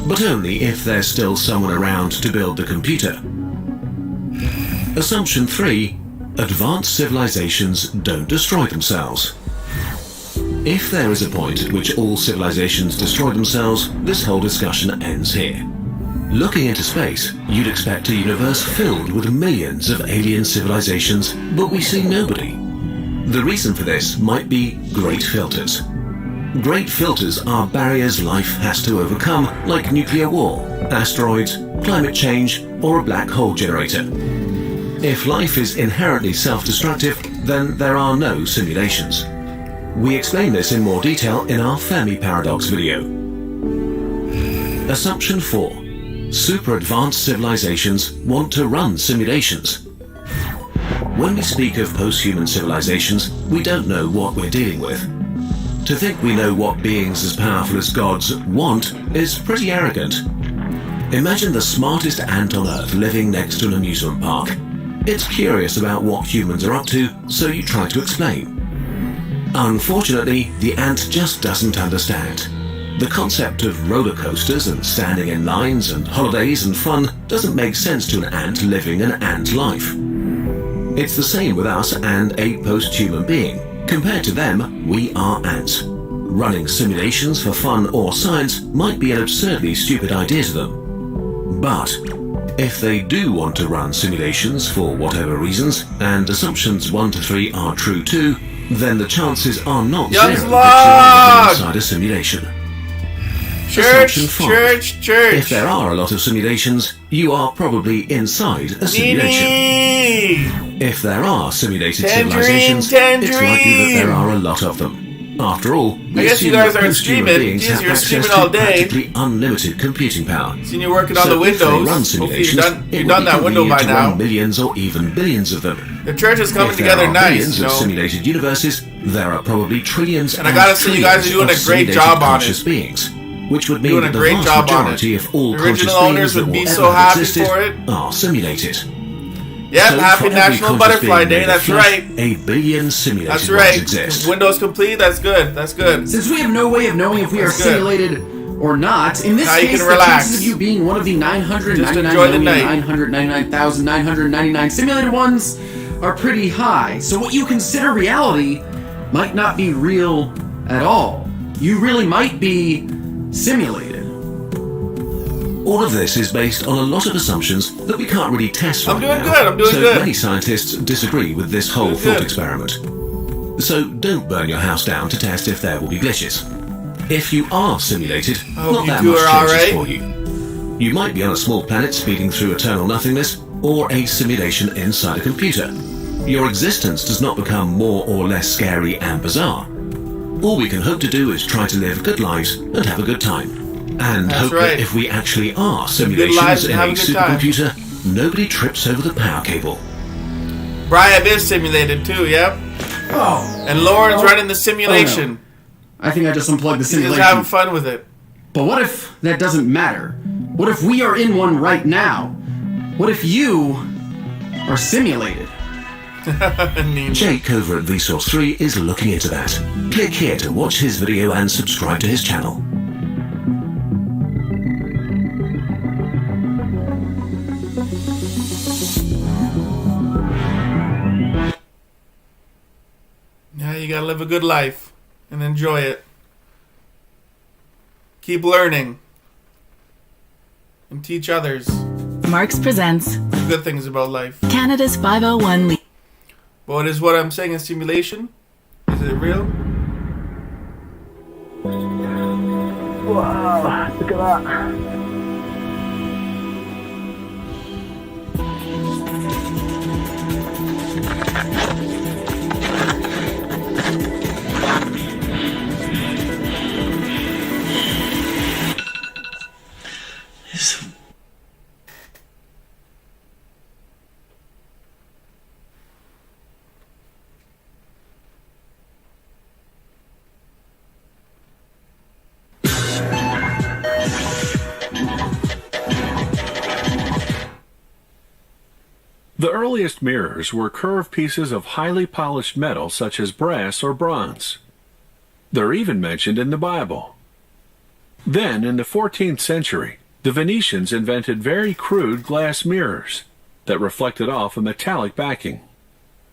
But only if there's still someone around to build the computer. Assumption 3. Advanced civilizations don't destroy themselves. If there is a point at which all civilizations destroy themselves, this whole discussion ends here. Looking into space, you'd expect a universe filled with millions of alien civilizations, but we see nobody. The reason for this might be great filters. Great filters are barriers life has to overcome, like nuclear war, asteroids, climate change, or a black hole generator. If life is inherently self-destructive, then there are no simulations. We explain this in more detail in our Fermi Paradox video. Assumption 4. Super advanced civilizations want to run simulations. When we speak of post-human civilizations, we don't know what we're dealing with. To think we know what beings as powerful as gods want is pretty arrogant. Imagine the smartest ant on Earth living next to an amusement park. It's curious about what humans are up to, so you try to explain. Unfortunately, the ant just doesn't understand. The concept of roller coasters and standing in lines and holidays and fun doesn't make sense to an ant living an ant life. It's the same with us and a post-human being. Compared to them, we are ants. Running simulations for fun or science might be an absurdly stupid idea to them. But if they do want to run simulations for whatever reasons, and assumptions 1 to 3 are true too, then the chances are not zero that you are inside a simulation. assumption farm. Church. If there are a lot of simulations, you are probably inside a simulation. If there are simulated civilizations, it's likely that there are a lot of them. After all, I guess you guys aren't streaming. Have You're access streaming to all day. practically unlimited computing power. Seen you working on So the if they windows. run Hopefully simulations, you've done that window by to now. run millions or even billions of them. The church is coming If there together are nice, billions you of know. simulated universes, there are probably trillions And I gotta say, you guys are doing a great job on it. beings, which would mean Doing that a the great vast job on majority it. of all The conscious original owners beings that would be will so ever have happy existed for it. are simulated. Yep, So happy for every National conscious Butterfly being Day, made of that's flesh, right. 1 billion simulated That's ones right. exist. Windows complete, that's good, that's good. Since we have no way of knowing if we are That's good. simulated or not, in this Now you case, can the relax. chances of you being one of the Just enjoy the night. 999,999,999 simulated ones are pretty high. So what you consider reality might not be real at all. You really might be simulated. All of this is based on a lot of assumptions that we can't really test right now. I'm doing so good. many scientists disagree with this whole Doing thought good. experiment. So don't burn your house down to test if there will be glitches. If you are simulated, hope not you that two much are changes alright. for you. You might be on a small planet speeding through eternal nothingness, or a simulation inside a computer. Your existence does not become more or less scary and bizarre. All we can hope to do is try to live good lives and have a good time. And That's hope right. that if we actually are Live good lives simulations and in have a a good time. supercomputer, nobody trips over the power cable. Brian is simulated too, yep. Oh. And Lauren's running the simulation. I think I just unplugged the He's simulation. having fun with it. But what if that doesn't matter? What if we are in one right now? What if you are simulated? Jake over at ᴘᴕ is looking into that. Click here to watch his video and subscribe to his channel. Yeah, you gotta live a good life and enjoy it. Keep learning and teach others Marks presents the good things about life. Canada's 501 League. But is what I'm saying a simulation? Is it real? Wow, look at that. The earliest mirrors were curved pieces of highly polished metal such as brass or bronze. They're even mentioned in the Bible. Then, in the 14th century, the Venetians invented very crude glass mirrors that reflected off a metallic backing.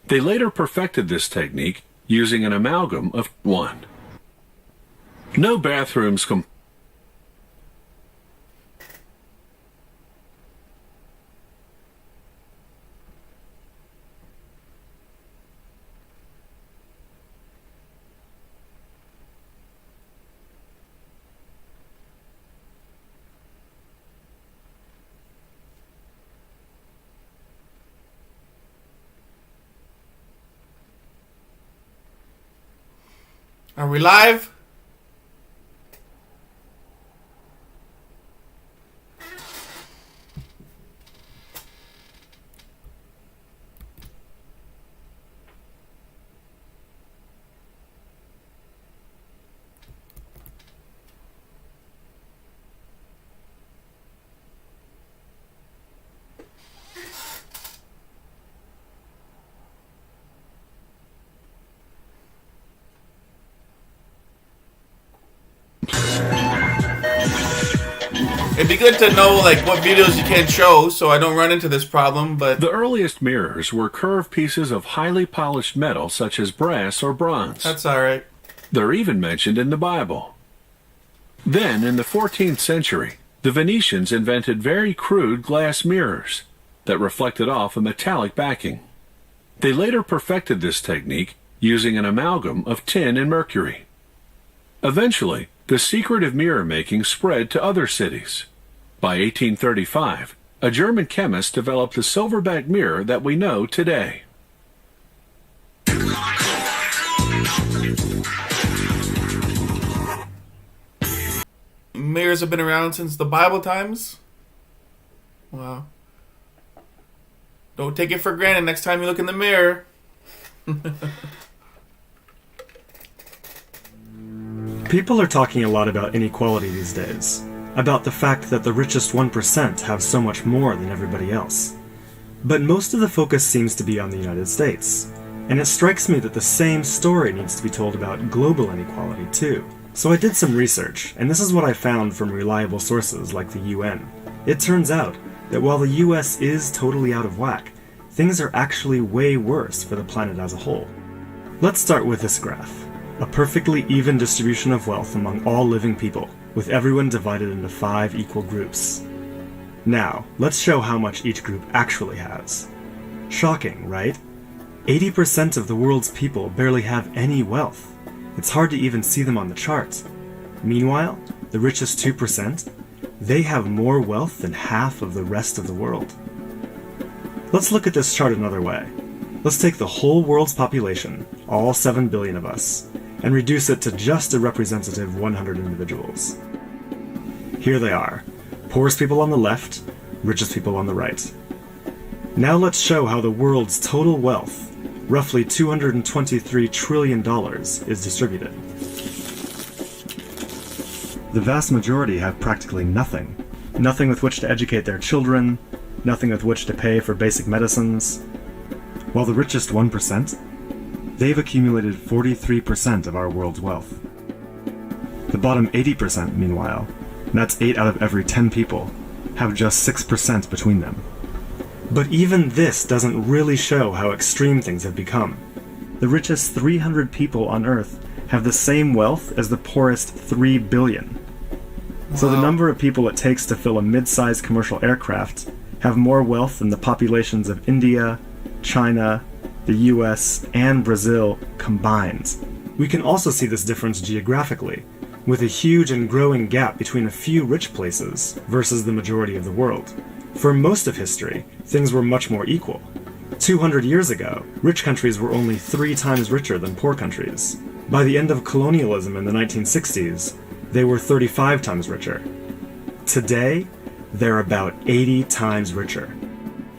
They later perfected this technique using an amalgam of one. No bathrooms Are we live? It'd be good to know like what videos you can show so I don't run into this problem, but The earliest mirrors were curved pieces of highly polished metal such as brass or bronze. that's alright. They're even mentioned in the Bible. Then, in the 14th century, the Venetians invented very crude glass mirrors that reflected off a metallic backing. They later perfected this technique using an amalgam of tin and mercury. Eventually, the secret of mirror making spread to other cities. By 1835, a German chemist developed the silverback mirror that we know today. Mirrors have been around since the Bible times. Wow. Don't take it for granted next time you look in the mirror. People are talking a lot about inequality these days, about the fact that the richest 1% have so much more than everybody else. But most of the focus seems to be on the United States, and it strikes me that the same story needs to be told about global inequality too. So I did some research, and this is what I found from reliable sources like the UN. It turns out that while the US is totally out of whack, things are actually way worse for the planet as a whole. Let's start with this graph. A perfectly even distribution of wealth among all living people, with everyone divided into 5 equal groups. Now, let's show how much each group actually has. Shocking, right? 80% of the world's people barely have any wealth. It's hard to even see them on the chart. Meanwhile, the richest 2%, they have more wealth than half of the rest of the world. Let's look at this chart another way. Let's take the whole world's population, all 7 billion of us, and reduce it to just a representative 100 individuals. Here they are, poorest people on the left, richest people on the right. Now let's show how the world's total wealth, roughly $223 trillion, is distributed. The vast majority have practically nothing. Nothing with which to educate their children, nothing with which to pay for basic medicines. While the richest 1%, they've accumulated 43% of our world's wealth. The bottom 80%, meanwhile, and that's 8 out of every 10 people, have just 6% between them. But even this doesn't really show how extreme things have become. The richest 300 people on Earth have the same wealth as the poorest 3 billion. So the number of people it takes to fill a mid-sized commercial aircraft have more wealth than the populations of India, China, the US, and Brazil combined. We can also see this difference geographically, with a huge and growing gap between a few rich places versus the majority of the world. For most of history, things were much more equal. 200 years ago, rich countries were only 3 times richer than poor countries. By the end of colonialism in the 1960s, they were 35 times richer. Today, they're about 80 times richer.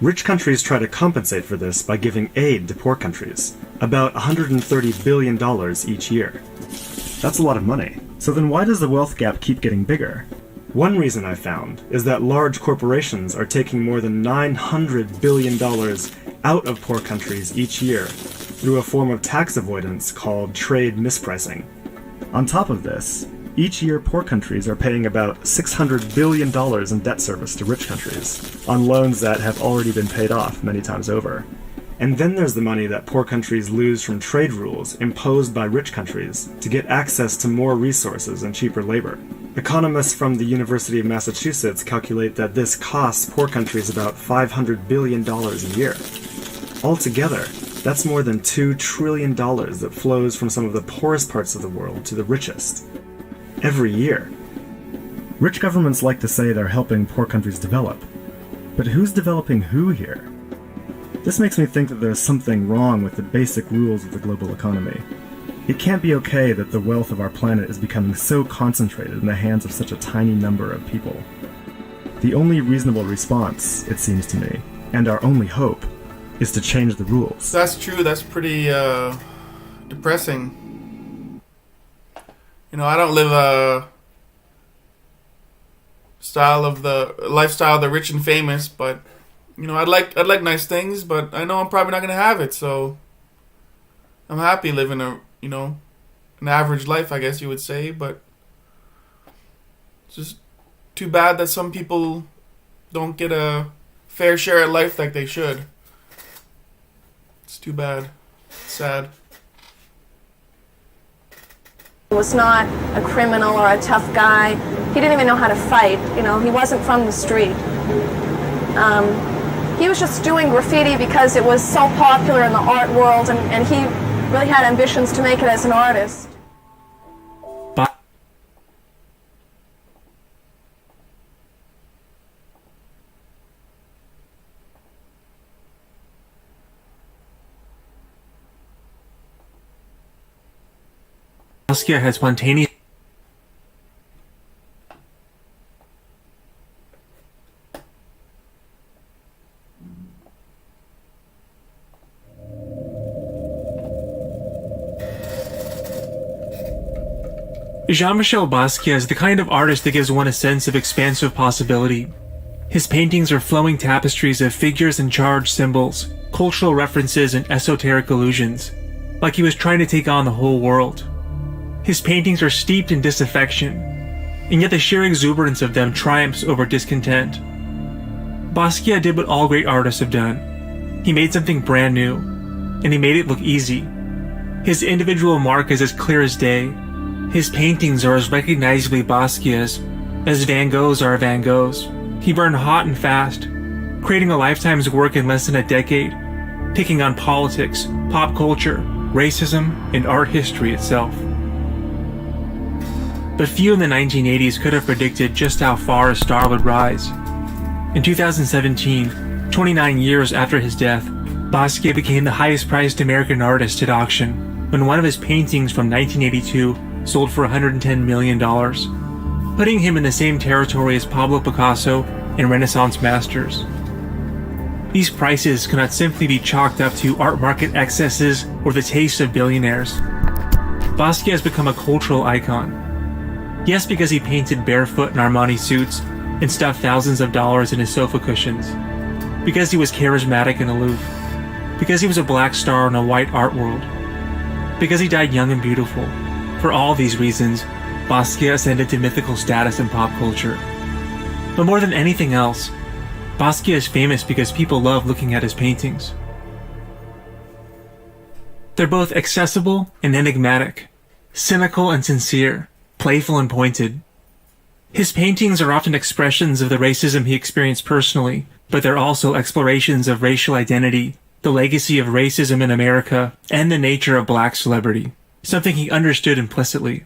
Rich countries try to compensate for this by giving aid to poor countries, about $130 billion each year. That's a lot of money. So then why does the wealth gap keep getting bigger? One reason I found is that large corporations are taking more than $900 billion out of poor countries each year through a form of tax avoidance called trade mispricing. On top of this, each year poor countries are paying about $600 billion in debt service to rich countries, on loans that have already been paid off many times over. And then there's the money that poor countries lose from trade rules imposed by rich countries to get access to more resources and cheaper labor. Economists from the University of Massachusetts calculate that this costs poor countries about $500 billion a year. Altogether, that's more than $2 trillion that flows from some of the poorest parts of the world to the richest. Every year. Rich governments like to say they're helping poor countries develop. But who's developing who here? This makes me think that there's something wrong with the basic rules of the global economy. It can't be okay that the wealth of our planet is becoming so concentrated in the hands of such a tiny number of people. The only reasonable response, it seems to me, and our only hope, is to change the rules. That's true. That's pretty depressing. You know, I don't live a lifestyle of the rich and famous, but you know, I'd like nice things, but I know I'm probably not gonna have it, so I'm happy living an average life, I guess you would say, but it's just too bad that some people don't get a fair share at life like they should. It's too bad. It's sad. He was not a criminal or a tough guy. He didn't even know how to fight. You know, he wasn't from the street. He was just doing graffiti because it was so popular in the art world, and he really had ambitions to make it as an artist. Basquiat had spontaneous Jean-Michel Basquiat is the kind of artist that gives one a sense of expansive possibility. His paintings are flowing tapestries of figures and charged symbols, cultural references and esoteric allusions, like he was trying to take on the whole world. His paintings are steeped in disaffection, and yet the sheer exuberance of them triumphs over discontent. Basquiat did what all great artists have done. He made something brand new, and he made it look easy. His individual mark is as clear as day. His paintings are as recognizably Basquiat's as Van Gogh's are Van Gogh's. He burned hot and fast, creating a lifetime's work in less than a decade, taking on politics, pop culture, racism, and art history itself. But few in the 1980s could have predicted just how far a star would rise. In 2017, 29 years after his death, Basquiat became the highest-priced American artist at auction when one of his paintings from 1982 sold for $110 million, putting him in the same territory as Pablo Picasso and Renaissance masters. These prices cannot simply be chalked up to art market excesses or the taste of billionaires. Basquiat has become a cultural icon. Yes, because he painted barefoot in Armani suits and stuffed thousands of dollars in his sofa cushions. Because he was charismatic and aloof. Because he was a black star in a white art world. Because he died young and beautiful. For all these reasons, Basquiat ascended to mythical status in pop culture. But more than anything else, Basquiat is famous because people love looking at his paintings. They're both accessible and enigmatic, cynical and sincere, playful and pointed. His paintings are often expressions of the racism he experienced personally, but they're also explorations of racial identity, the legacy of racism in America, and the nature of black celebrity, something he understood implicitly.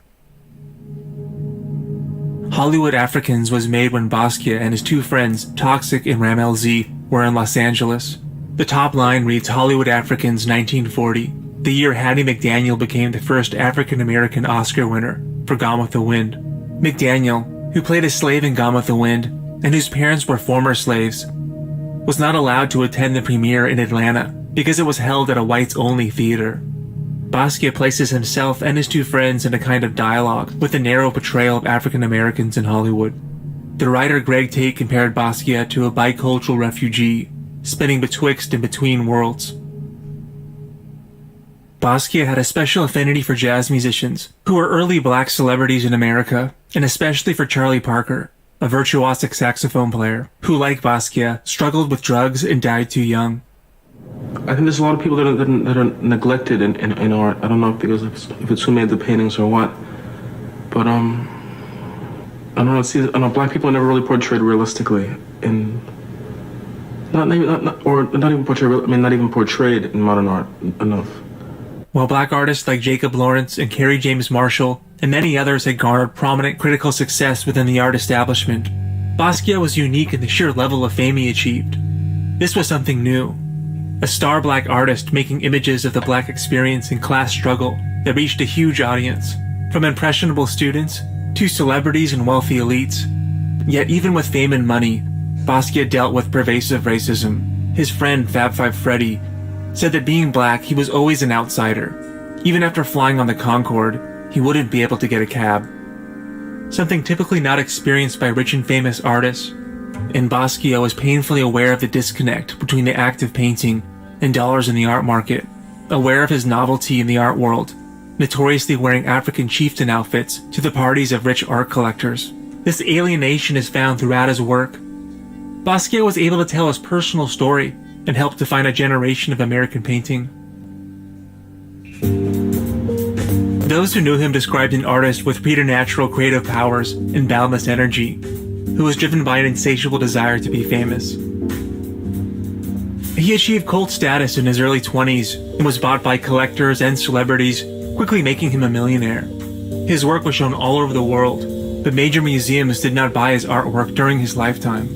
Hollywood Africans was made when Basquiat and his two friends, Toxic and Ramel Z, were in Los Angeles. The top line reads Hollywood Africans 1940, the year Hattie McDaniel became the first African-American Oscar winner for Gone with the Wind. McDaniel, who played a slave in Gone with the Wind, and whose parents were former slaves, was not allowed to attend the premiere in Atlanta because it was held at a whites-only theater. Basquiat places himself and his two friends in a kind of dialogue with the narrow portrayal of African Americans in Hollywood. The writer Greg Tate compared Basquiat to a bicultural refugee, spinning betwixt and between worlds. Basquiat had a special affinity for jazz musicians, who were early black celebrities in America, and especially for Charlie Parker, a virtuosic saxophone player, who, like Basquiat, struggled with drugs and died too young. I think there's a lot of people that are neglected in art. I don't know if it's who made the paintings or what, but I don't know. Black people are never really portrayed realistically not even portrayed in modern art enough. While black artists like Jacob Lawrence and Kerry James Marshall and many others had garnered prominent critical success within the art establishment, Basquiat was unique in the sheer level of fame he achieved. This was something new. A star black artist making images of the black experience and class struggle that reached a huge audience, from impressionable students to celebrities and wealthy elites. Yet even with fame and money, Basquiat dealt with pervasive racism. His friend Fab Five Freddy said that being black, he was always an outsider. Even after flying on the Concorde, he wouldn't be able to get a cab. Something typically not experienced by rich and famous artists. And Basquiat was painfully aware of the disconnect between the act of painting and dollars in the art market, aware of his novelty in the art world, notoriously wearing African chieftain outfits to the parties of rich art collectors. This alienation is found throughout his work. Basquiat was able to tell his personal story and help define a generation of American painting. Those who knew him described an artist with preternatural creative powers and boundless energy, who was driven by an insatiable desire to be famous. He achieved cult status in his early 20s and was bought by collectors and celebrities, quickly making him a millionaire. His work was shown all over the world, but major museums did not buy his artwork during his lifetime.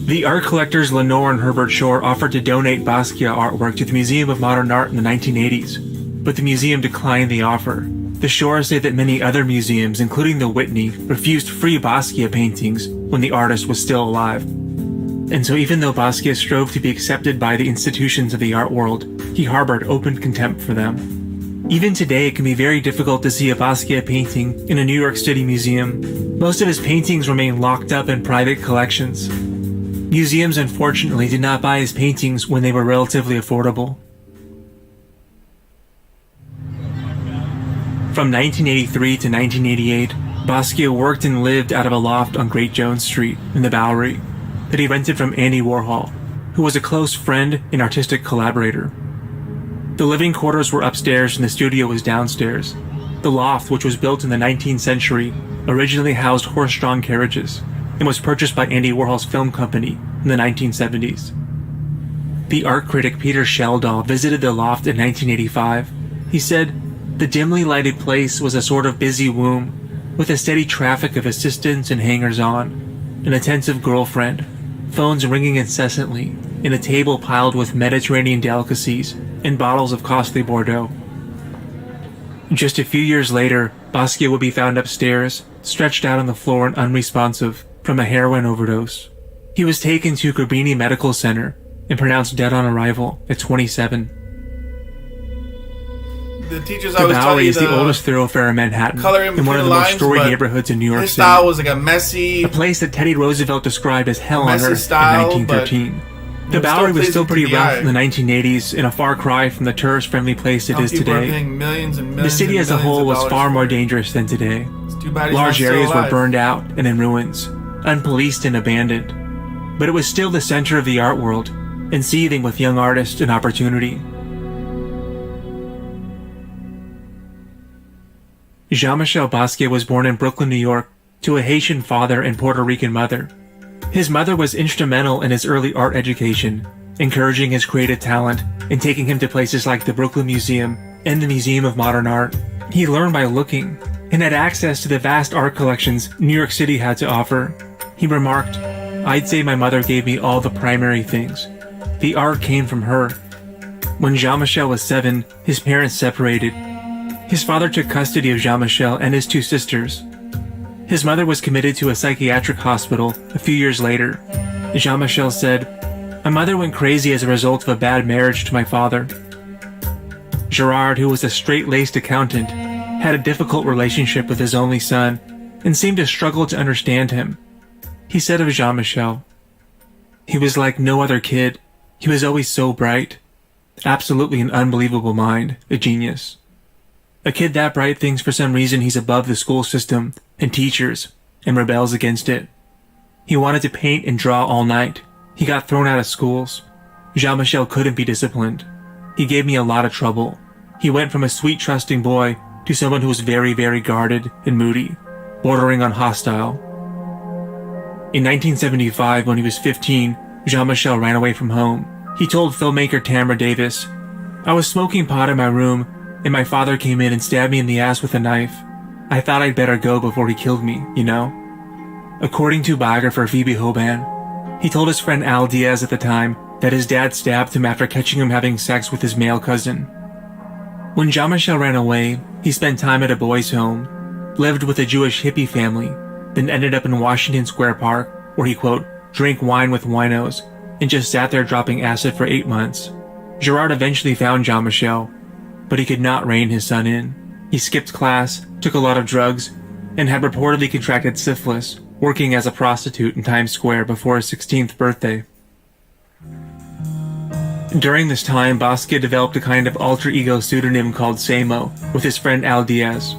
The art collectors Lenore and Herbert Shore offered to donate Basquiat artwork to the Museum of Modern Art in the 1980s, but the museum declined the offer. The Shore say that many other museums, including the Whitney, refused free Basquiat paintings when the artist was still alive. And so even though Basquiat strove to be accepted by the institutions of the art world, he harbored open contempt for them. Even today, it can be very difficult to see a Basquiat painting in a New York City museum. Most of his paintings remain locked up in private collections. Museums, unfortunately, did not buy his paintings when they were relatively affordable. From 1983 to 1988, Basquiat worked and lived out of a loft on Great Jones Street in the Bowery that he rented from Andy Warhol, who was a close friend and artistic collaborator. The living quarters were upstairs and the studio was downstairs. The loft, which was built in the 19th century, originally housed horse-drawn carriages and was purchased by Andy Warhol's film company in the 1970s. The art critic Peter Sheldall visited the loft in 1985. He said, "The dimly lighted place was a sort of busy womb, with a steady traffic of assistants and hangers-on, an attentive girlfriend, phones ringing incessantly, and a table piled with Mediterranean delicacies and bottles of costly Bordeaux." Just a few years later, Basquiat would be found upstairs, stretched out on the floor and unresponsive from a heroin overdose. He was taken to Cabrini Medical Center and pronounced dead on arrival at 27. The teachers The always tell Bowery you is the oldest thoroughfare in Manhattan color in and one of the between most lines, storied but neighborhoods in New York his City. style was like a messy, A place that Teddy Roosevelt described as hell on messy earth style, in 1913. but The it Bowery was still pleasing pretty to the rough eye. in the 1980s and a far cry from the tourist-friendly place it Now is people are today. paying millions and The millions city and as a millions whole of was dollars far for more it. dangerous than today. Too bad he's Large not still areas were alive. burned out and in ruins, unpoliced and abandoned. But it was still the center of the art world and seething with young artists and opportunity. Jean-Michel Basquiat was born in Brooklyn, New York, to a Haitian father and Puerto Rican mother. His mother was instrumental in his early art education, encouraging his creative talent and taking him to places like the Brooklyn Museum and the Museum of Modern Art. He learned by looking and had access to the vast art collections New York City had to offer. He remarked, "I'd say my mother gave me all the primary things. The art came from her." When Jean-Michel was 7, his parents separated. His father took custody of Jean-Michel and his 2 sisters. His mother was committed to a psychiatric hospital a few years later. Jean-Michel said, "My mother went crazy as a result of a bad marriage to my father." Gerard, who was a straight-laced accountant, had a difficult relationship with his only son and seemed to struggle to understand him. He said of Jean-Michel, "He was like no other kid. He was always so bright. Absolutely an unbelievable mind, a genius. A kid that bright thinks for some reason he's above the school system and teachers and rebels against it. He wanted to paint and draw all night. He got thrown out of schools. Jean-Michel couldn't be disciplined. He gave me a lot of trouble. He went from a sweet, trusting boy to someone who was very, very guarded and moody, bordering on hostile." In 1975, when he was 15, Jean-Michel ran away from home. He told filmmaker Tamra Davis, "I was smoking pot in my room, and my father came in and stabbed me in the ass with a knife. I thought I'd better go before he killed me, you know?" According to biographer Phoebe Hoban, he told his friend Al Diaz at the time that his dad stabbed him after catching him having sex with his male cousin. When Jean-Michel ran away, he spent time at a boys' home, lived with a Jewish hippie family, then ended up in Washington Square Park, where he, quote, "drank wine with winos," and just sat there dropping acid for 8 months. Gerard eventually found Jean-Michel, but he could not rein his son in. He skipped class, took a lot of drugs, and had reportedly contracted syphilis, working as a prostitute in Times Square before his 16th birthday. During this time, Basquiat developed a kind of alter ego pseudonym called ᴘᴱ with his friend Al Diaz.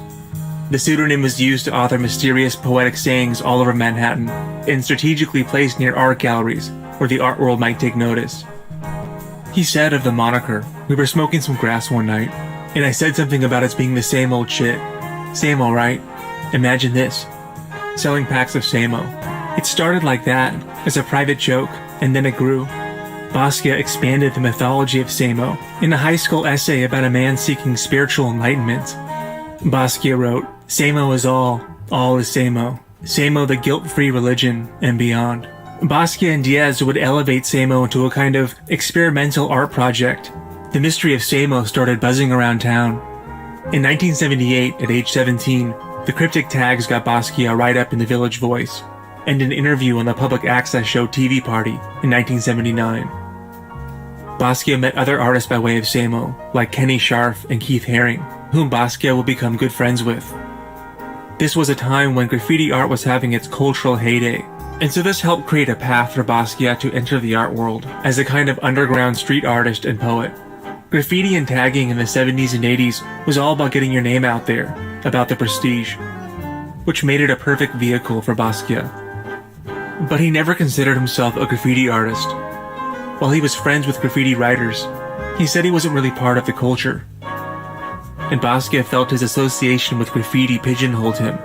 The pseudonym was used to author mysterious poetic sayings all over Manhattan and strategically placed near art galleries where the art world might take notice. He said of the moniker, "We were smoking some grass one night, and I said something about it being the same old shit. Same all right. Imagine this. Selling packs of ᴘᴱ." It started like that, as a private joke, and then it grew. Basquiat expanded the mythology of ᴘᴱ in a high school essay about a man seeking spiritual enlightenment. Basquiat wrote, "ᴘᴱ is all is ᴘᴱ. ᴘᴱ the guilt-free religion, and beyond." Basquiat and Diaz would elevate ᴘᴱ into a kind of experimental art project. The mystery of ᴘᴱ started buzzing around town. In 1978, at age 17, the cryptic tags got Basquiat right up in the Village Voice, and an interview on the public access show TV Party in 1979. Basquiat met other artists by way of Samo, like Kenny Scharf and Keith Haring, whom Basquiat would become good friends with. This was a time when graffiti art was having its cultural heyday, and so this helped create a path for Basquiat to enter the art world as a kind of underground street artist and poet. Graffiti and tagging in the 70s and 80s was all about getting your name out there, about the prestige, which made it a perfect vehicle for Basquiat. But he never considered himself a graffiti artist. While he was friends with graffiti writers, he said he wasn't really part of the culture. And Basquiat felt his association with graffiti pigeonholed him,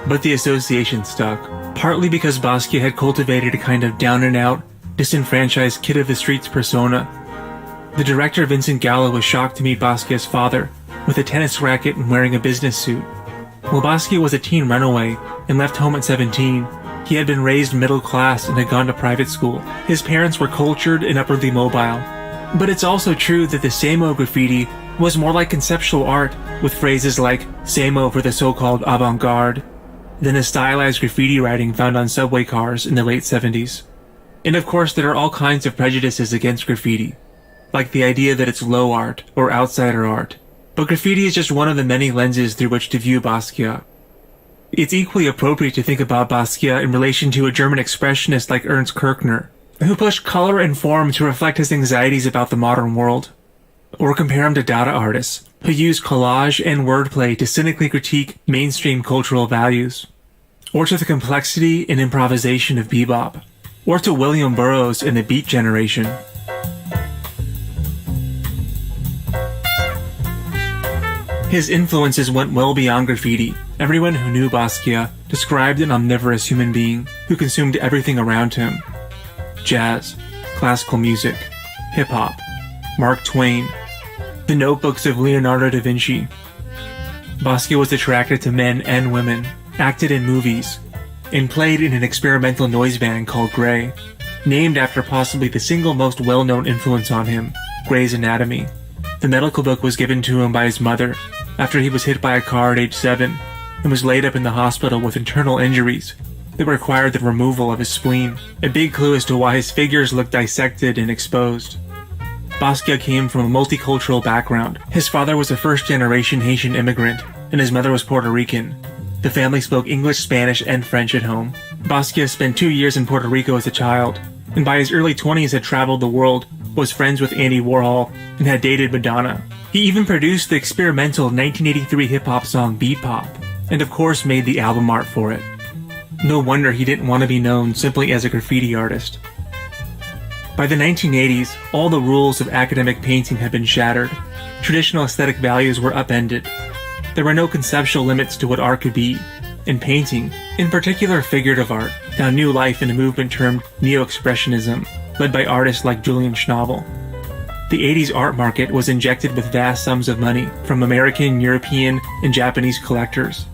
but the association stuck, partly because Basquiat had cultivated a kind of down-and-out, disenfranchised kid-of-the-streets persona. The director Vincent Gallo was shocked to meet Basquiat's father, with a tennis racket and wearing a business suit. While Basquiat was a teen runaway and left home at 17, he had been raised middle class and had gone to private school. His parents were cultured and upwardly mobile. But it's also true that the Samo graffiti was more like conceptual art, with phrases like Samo for the so-called avant-garde, than a stylized graffiti writing found on subway cars in the late 70s. And of course, there are all kinds of prejudices against graffiti, like the idea that it's low art or outsider art. But graffiti is just one of the many lenses through which to view Basquiat. It's equally appropriate to think about Basquiat in relation to a German expressionist like Ernst Kirchner, who pushed color and form to reflect his anxieties about the modern world. Or compare him to Dada artists, who use collage and wordplay to cynically critique mainstream cultural values. Or to the complexity and improvisation of bebop. Or to William Burroughs in the Beat Generation. His influences went well beyond graffiti. Everyone who knew Basquiat described an omnivorous human being who consumed everything around him. Jazz, classical music, hip-hop, Mark Twain, the notebooks of Leonardo da Vinci. Basquiat was attracted to men and women, acted in movies, and played in an experimental noise band called Grey, named after possibly the single most well-known influence on him, Grey's Anatomy. The medical book was given to him by his mother after he was hit by a car at age 7 and was laid up in the hospital with internal injuries that required the removal of his spleen, a big clue as to why his figures looked dissected and exposed. Basquiat came from a multicultural background. His father was a first-generation Haitian immigrant, and his mother was Puerto Rican. The family spoke English, Spanish, and French at home. Basquiat spent 2 years in Puerto Rico as a child, and by his early 20s had traveled the world, was friends with Andy Warhol, and had dated Madonna. He even produced the experimental 1983 hip-hop song Beat Pop, and of course made the album art for it. No wonder he didn't want to be known simply as a graffiti artist. By the 1980s, all the rules of academic painting had been shattered. Traditional aesthetic values were upended. There were no conceptual limits to what art could be, and painting, in particular figurative art, found new life in a movement termed Neo-Expressionism, led by artists like Julian Schnabel. The 80s art market was injected with vast sums of money from American, European, and Japanese collectors.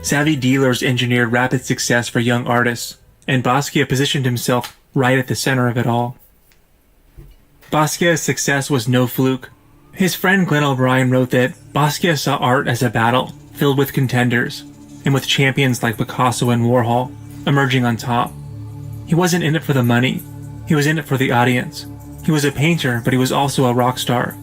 Savvy dealers engineered rapid success for young artists, and Basquiat positioned himself right at the center of it all. Basquiat's success was no fluke. His friend Glenn O'Brien wrote that Basquiat saw art as a battle filled with contenders, and with champions like Picasso and Warhol emerging on top. He wasn't in it for the money, he was in it for the audience. He was a painter, but he was also a rock star.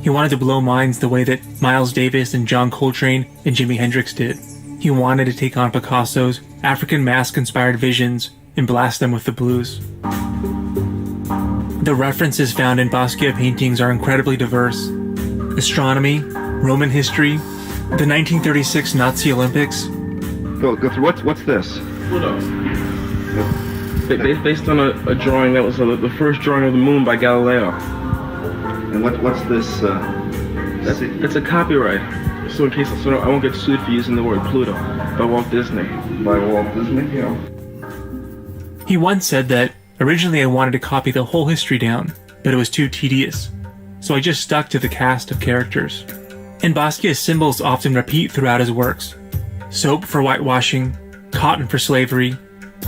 He wanted to blow minds the way that Miles Davis and John Coltrane and Jimi Hendrix did. He wanted to take on Picasso's African mask-inspired visions and blast them with the blues. The references found in Basquiat paintings are incredibly diverse. Astronomy, Roman history, the 1936 Nazi Olympics. Go through. What's this? Pluto. Based on a drawing that was the first drawing of the moon by Galileo. And what's this? It's a copyright. So in case I won't get sued for using the word Pluto by Walt Disney. By Walt Disney, yeah. He once said that, originally I wanted to copy the whole history down, but it was too tedious, so I just stuck to the cast of characters. And Basquiat's symbols often repeat throughout his works. Soap for whitewashing, cotton for slavery,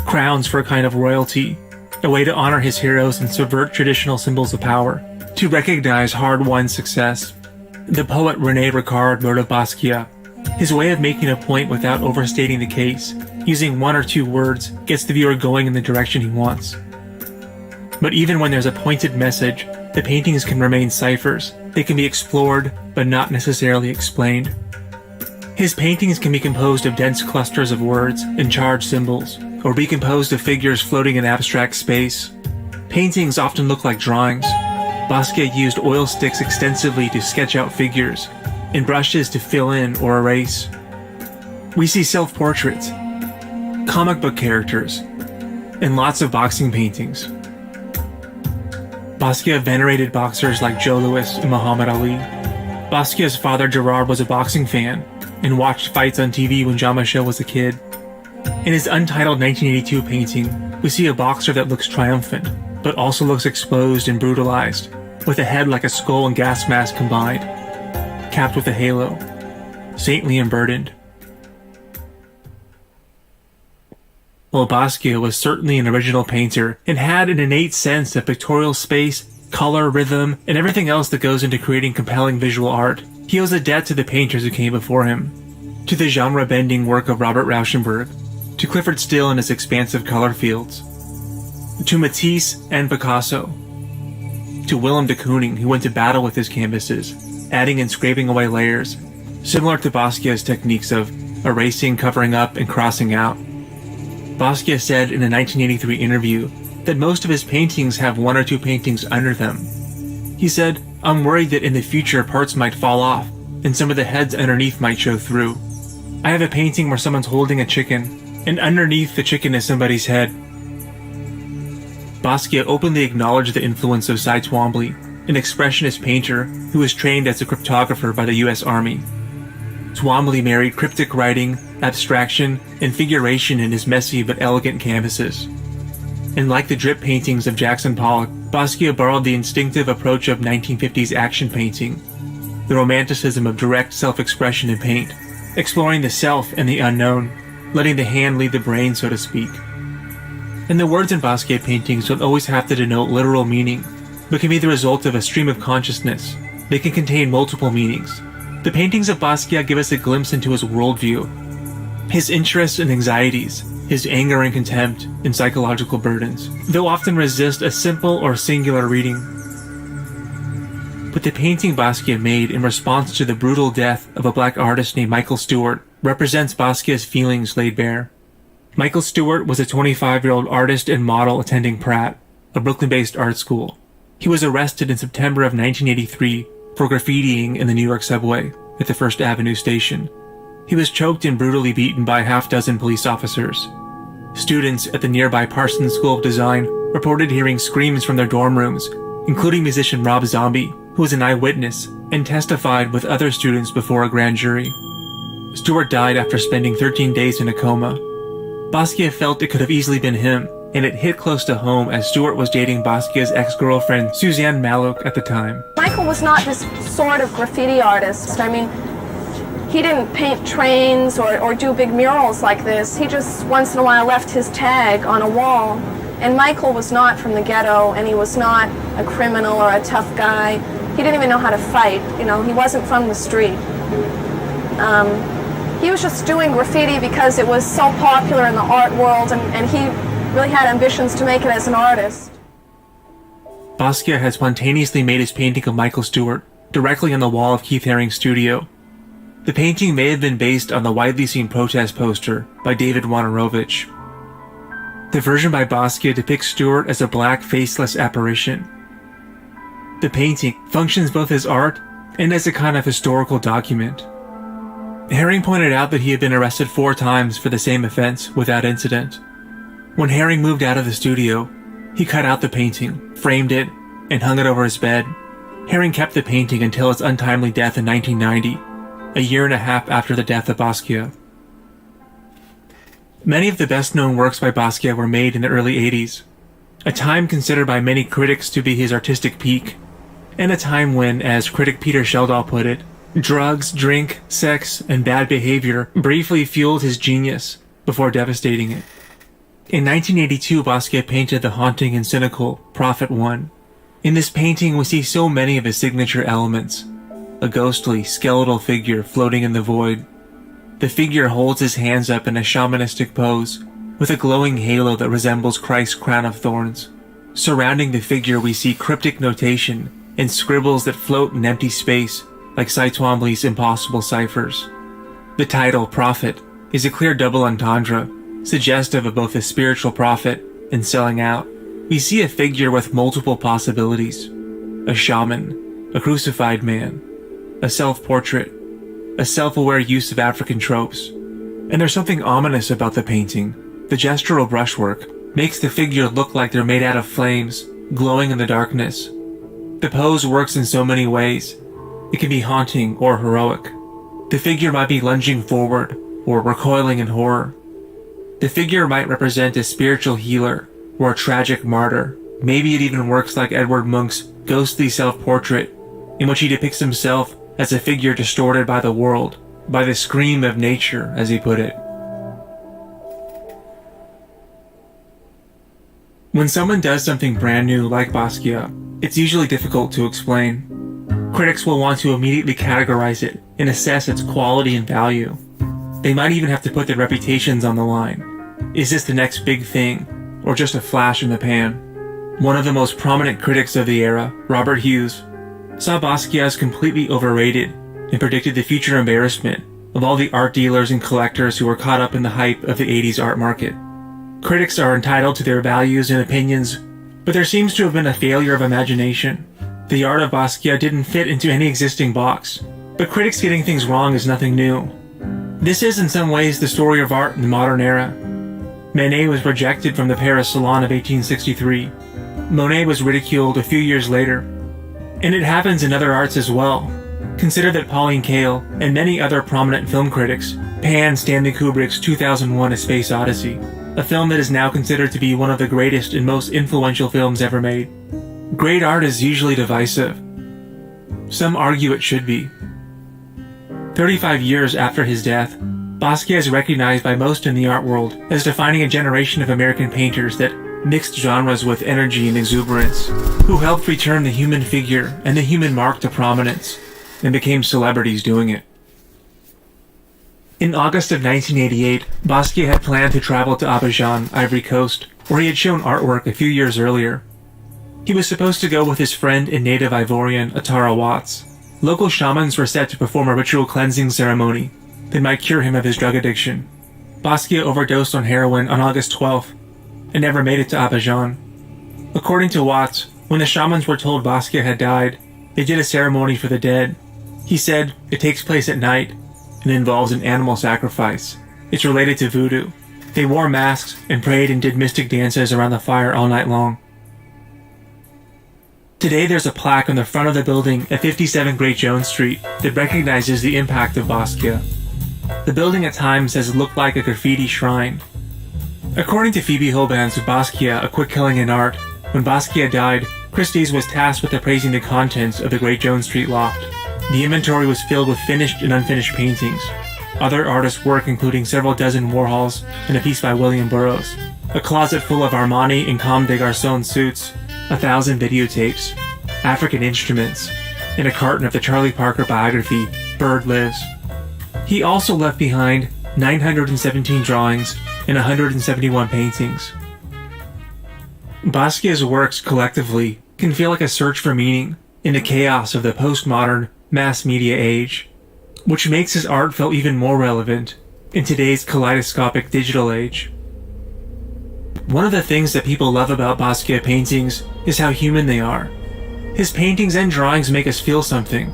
crowns for a kind of royalty, a way to honor his heroes and subvert traditional symbols of power, to recognize hard-won success. The poet René Ricard wrote of Basquiat, "His way of making a point without overstating the case, using one or two words, gets the viewer going in the direction he wants." But even when there's a pointed message, the paintings can remain ciphers. They can be explored, but not necessarily explained. His paintings can be composed of dense clusters of words and charged symbols, or be composed of figures floating in abstract space. Paintings often look like drawings. Basquiat used oil sticks extensively to sketch out figures, and brushes to fill in or erase. We see self-portraits, comic book characters, and lots of boxing paintings. Basquiat venerated boxers like Joe Louis and Muhammad Ali. Basquiat's father Gerard was a boxing fan and watched fights on TV when Jean-Michel was a kid. In his untitled 1982 painting, we see a boxer that looks triumphant, but also looks exposed and brutalized, with a head like a skull and gas mask combined, capped with a halo, saintly and burdened. While Basquiat was certainly an original painter and had an innate sense of pictorial space, color, rhythm, and everything else that goes into creating compelling visual art, he owes a debt to the painters who came before him, to the genre-bending work of Robert Rauschenberg, to Clifford Still and his expansive color fields, to Matisse and Picasso, to Willem de Kooning, who went to battle with his canvases, adding and scraping away layers, similar to Basquiat's techniques of erasing, covering up, and crossing out. Basquiat said in a 1983 interview that most of his paintings have one or two paintings under them. He said, "I'm worried that in the future parts might fall off, and some of the heads underneath might show through. I have a painting where someone's holding a chicken, and underneath the chicken is somebody's head." Basquiat openly acknowledged the influence of Cy Twombly, an expressionist painter who was trained as a cryptographer by the US Army. Twombly married cryptic writing, abstraction, and figuration in his messy but elegant canvases. And like the drip paintings of Jackson Pollock, Basquiat borrowed the instinctive approach of 1950s action painting, the romanticism of direct self-expression in paint, exploring the self and the unknown, letting the hand lead the brain, so to speak. And the words in Basquiat paintings don't always have to denote literal meaning, but can be the result of a stream of consciousness. They can contain multiple meanings. The paintings of Basquiat give us a glimpse into his worldview, his interests and anxieties, his anger and contempt, and psychological burdens, though often resist a simple or singular reading. But the painting Basquiat made in response to the brutal death of a black artist named Michael Stewart represents Basquiat's feelings laid bare. Michael Stewart was a 25-year-old artist and model attending Pratt, a Brooklyn-based art school. He was arrested in September of 1983 for graffitiing in the New York subway at the First Avenue station. He was choked and brutally beaten by a half-dozen police officers. Students at the nearby Parsons School of Design reported hearing screams from their dorm rooms, including musician Rob Zombie, who was an eyewitness and testified with other students before a grand jury. Stewart died after spending 13 days in a coma. Basquiat felt it could have easily been him, and it hit close to home as Stewart was dating Basquiat's ex-girlfriend Suzanne Malouk at the time. Michael was not this sort of graffiti artist. I mean, he didn't paint trains or do big murals like this. He just once in a while left his tag on a wall. And Michael was not from the ghetto, and he was not a criminal or a tough guy. He didn't even know how to fight. You know, he wasn't from the street. He was just doing graffiti because it was so popular in the art world, and he really had ambitions to make it as an artist. Basquiat had spontaneously made his painting of Michael Stewart directly on the wall of Keith Haring's studio. The painting may have been based on the widely seen protest poster by David Wojnarowicz. The version by Basquiat depicts Stewart as a black, faceless apparition. The painting functions both as art and as a kind of historical document. Haring pointed out that he had been arrested 4 times for the same offense without incident. When Haring moved out of the studio, he cut out the painting, framed it, and hung it over his bed. Haring kept the painting until its untimely death in 1990, a year and a half after the death of Basquiat. Many of the best-known works by Basquiat were made in the early 80s, a time considered by many critics to be his artistic peak, and a time when, as critic Peter Sheldall put it, drugs, drink, sex, and bad behavior briefly fueled his genius before devastating it. In 1982, Basquiat painted the haunting and cynical Prophet 1. In this painting, we see so many of his signature elements. a ghostly, skeletal figure floating in the void. The figure holds his hands up in a shamanistic pose, with a glowing halo that resembles Christ's crown of thorns. Surrounding the figure we see cryptic notation and scribbles that float in empty space, like Cy Twombly's impossible ciphers. The title, Prophet, is a clear double entendre, suggestive of both a spiritual prophet and selling out. We see a figure with multiple possibilities. A shaman, a crucified man, a self-portrait, a self-aware use of African tropes. And there's something ominous about the painting. The gestural brushwork makes the figure look like they're made out of flames, glowing in the darkness. The pose works in so many ways. It can be haunting or heroic. The figure might be lunging forward or recoiling in horror. The figure might represent a spiritual healer or a tragic martyr. Maybe it even works like Edward Munch's ghostly self-portrait, in which he depicts himself as a figure distorted by the world, by the scream of nature, as he put it. When someone does something brand new like Basquiat, it's usually difficult to explain. Critics will want to immediately categorize it and assess its quality and value. They might even have to put their reputations on the line. Is this the next big thing, or just a flash in the pan? One of the most prominent critics of the era, Robert Hughes, saw Basquiat as completely overrated and predicted the future embarrassment of all the art dealers and collectors who were caught up in the hype of the 80s art market. Critics are entitled to their values and opinions, but there seems to have been a failure of imagination. The art of Basquiat didn't fit into any existing box, but critics getting things wrong is nothing new. This is in some ways the story of art in the modern era. Manet was rejected from the Paris Salon of 1863. Monet was ridiculed a few years later. And it happens in other arts as well. Consider that Pauline Kael and many other prominent film critics panned Stanley Kubrick's 2001: A Space Odyssey, a film that is now considered to be one of the greatest and most influential films ever made. Great art is usually divisive. Some argue it should be. 35 years after his death, Basquiat is recognized by most in the art world as defining a generation of American painters that mixed genres with energy and exuberance, who helped return the human figure and the human mark to prominence, and became celebrities doing it. In August of 1988, Basquiat had planned to travel to Abidjan, Ivory Coast, where he had shown artwork a few years earlier. He was supposed to go with his friend and native Ivorian, Atara Watts. Local shamans were set to perform a ritual cleansing ceremony that might cure him of his drug addiction. Basquiat overdosed on heroin on August 12th and never made it to Abidjan. According to Watts, when the shamans were told Basquiat had died, they did a ceremony for the dead. He said it takes place at night and involves an animal sacrifice. It's related to voodoo. They wore masks and prayed and did mystic dances around the fire all night long. Today there's a plaque on the front of the building at 57 Great Jones Street that recognizes the impact of Basquiat. The building at times has looked like a graffiti shrine. According to Phoebe Hoban's Basquiat, A Quick Killing in Art, when Basquiat died, Christie's was tasked with appraising the contents of the Great Jones Street loft. The inventory was filled with finished and unfinished paintings, other artists' work including several dozen Warhols and a piece by William Burroughs, a closet full of Armani and Comme des Garçons suits, 1,000 videotapes, African instruments, and a carton of the Charlie Parker biography, Bird Lives. He also left behind 917 drawings and 171 paintings. Basquiat's works collectively can feel like a search for meaning in the chaos of the postmodern mass media age, which makes his art feel even more relevant in today's kaleidoscopic digital age. One of the things that people love about Basquiat paintings is how human they are. His paintings and drawings make us feel something.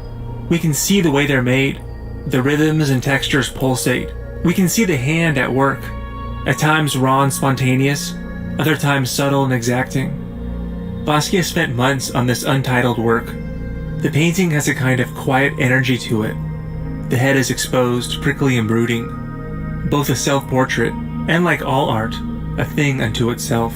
We can see the way they're made. The rhythms and textures pulsate. We can see the hand at work. At times raw and spontaneous, other times subtle and exacting. Basquiat spent months on this untitled work. The painting has a kind of quiet energy to it. The head is exposed, prickly and brooding. Both a self-portrait, and like all art, a thing unto itself.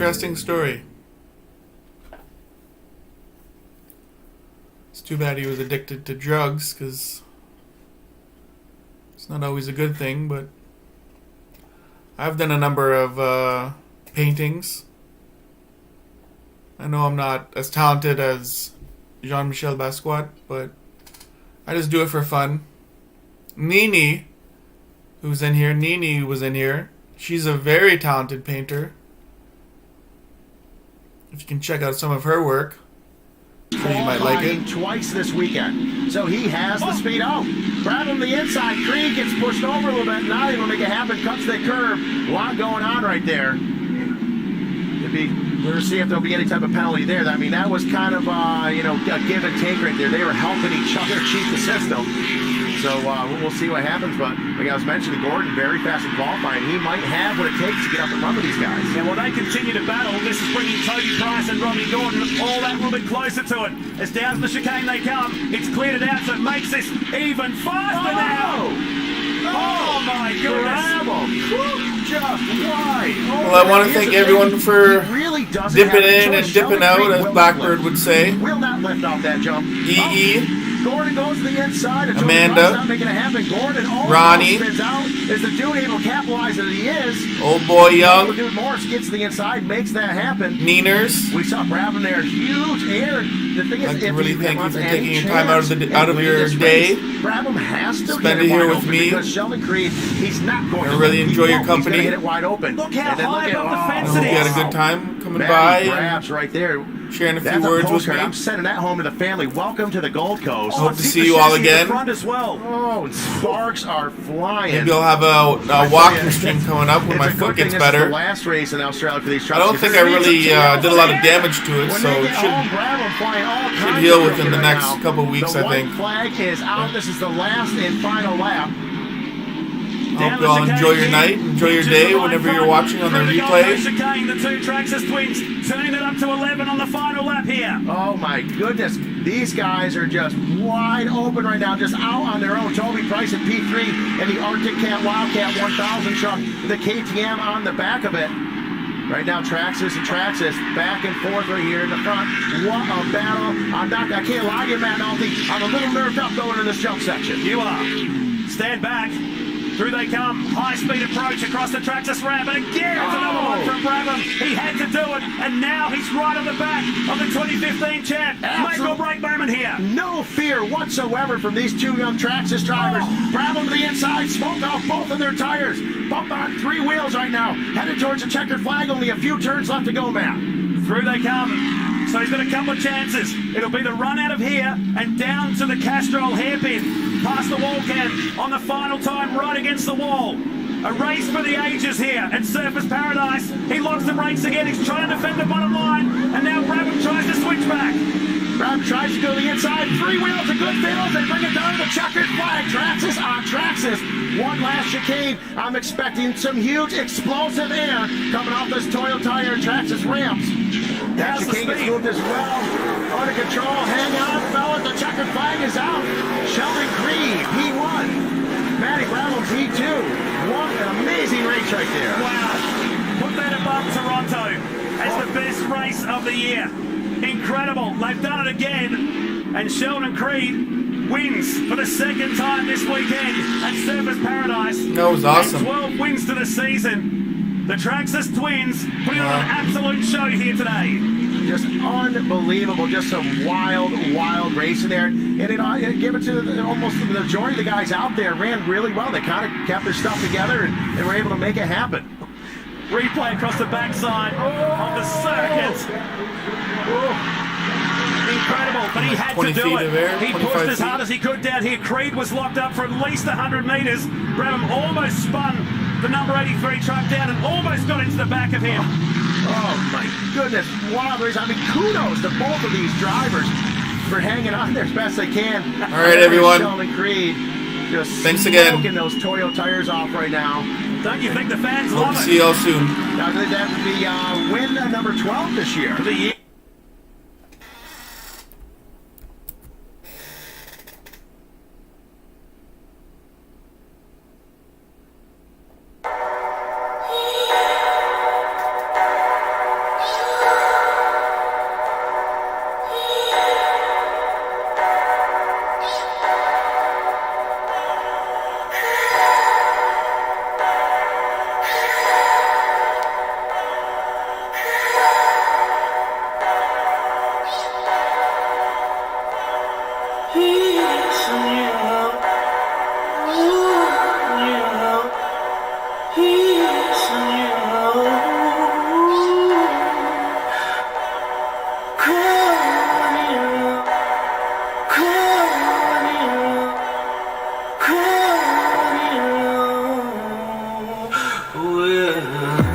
interesting story. It's too bad he was addicted to drugs, because it's not always a good thing, but I've done a number of paintings. I know I'm not as talented as Jean-Michel Basquiat, but I just do it for fun. Nini, who's in here, Nini was in here. She's a very talented painter. If you can check out some of her work, so you might like it. Twice this weekend, so he has the speed. Oh, grab him the inside. Creed gets pushed over a little bit. Not able to make it happen. Cuts the curve. A lot going on right there. We're see if there'll be any type of penalty there. I mean, that was kind of a give and take right there. They were helping each other cheat the system. So we'll see what happens. But like I was mentioning, Gordon very fast in qualifying. He might have what it takes to get up and run with these guys. Yeah, well, they continue to battle. This is bringing Toby Price and Robbie Gordon all that little bit closer to it. As down the chicane they come, it's cleared it out, so it makes this even faster now. Oh my goodness! Just wide. Well, I want to thank everyone for dipping in and dipping out, as Blackbird would say. Will not lift off that jump. EE. Gordon goes to the inside. Amanda. Not making it happen. Gordon Ronnie. spins out. Is the dude able to capitalize that he is? Old boy Young. Dude Morris gets to the inside, makes that happen. Neeners. We saw Brabham there. Huge air. The thing is, I'd like to really thank you for taking your time out of your day. Brabham has to spend it here with me. Because Sheldon Creed, he's not going I to really enjoy your company. hit it wide open. Look how high above the fence I hope it you is. had a good time coming by. Grabs right there. Sharing a few words with me. I'm sending that home to the family. Welcome to the Gold Coast. Hope to see you all again. As well. Oh, and sparks are flying. Maybe I'll have a walking stream coming up when my foot gets better. This is the last race in Australia for these trucks. I don't think I really did a lot of damage to it, so it should heal within the next couple weeks, I think. The flag is out. This is the last and final lap. I hope you all enjoy your night, enjoy your day whenever you're watching on the replay. The two Traxxas twins turning it up to 11 on the final lap here. Oh my goodness, these guys are just wide open right now, just out on their own. Toby Price in P3 and the Arctic Cat Wildcat 1000 truck with the KTM on the back of it. Right now, Traxxas and Traxxas back and forth right here in the front. What a battle. I can't lie to you, Matt Nolte. I'm a little nerved up going in this jump section. You are. Stand back. Through they come, high-speed approach across the Traxxas ramp, and again, it's another one from Brabham. He had to do it, and now he's right on the back of the 2015 champ. Make or break moment here. No fear whatsoever from these two young Traxxas drivers. Brabham to the inside, smoked off both of their tires. Bump on three wheels right now, headed towards the checkered flag. Only a few turns left to go, Matt. Through they come. So he's got a couple of chances. It'll be the run out of here and down to the Castrol hairpin. Past the wall cam on the final time, right against the wall. A race for the ages here at Surfers Paradise. He locks the brakes again. He's trying to defend the bottom line. And now Brabham tries to switch back. Brabham tries to go to the inside. Three wheels of good fiddles. They bring it down to the checkered flag. Traxxas on Traxxas. One last chicane. I'm expecting some huge explosive air coming off this Toyo Tire and Traxxas ramps. That chicane gets moved as well. Under control. Hang on, fellas. The checkered flag is out. Sheldon Creed, P1. Matty Brabham, P2. What an amazing race right there. Wow. Put that above Toronto as the best race of the year. Incredible. They've done it again. And Sheldon Creed wins for the second time this weekend at Surfers Paradise. That was awesome. And 12 wins to the season. The Traxxas twins putting on an absolute show here today. Just unbelievable. Just some wild, wild racing there. And it give it to almost the majority of the guys out there. Ran really well. They kind of kept their stuff together and were able to make it happen. Replay across the backside of the circuit. Incredible, but he had to do it. He pushed as hard as he could down here. Creed was locked up for at least 100 metres. Brabham almost spun the number 83 truck down and almost got into the back of him. Oh my goodness, wild race. I mean, kudos to both of these drivers for hanging on there as best they can. All right, everyone. Sheldon Creed just thanks again. Smoking those Toyo tires off right now. Don't you think the fans love it? See you all soon. Now, that would be win number 12 this year. For the year. Oh yeah.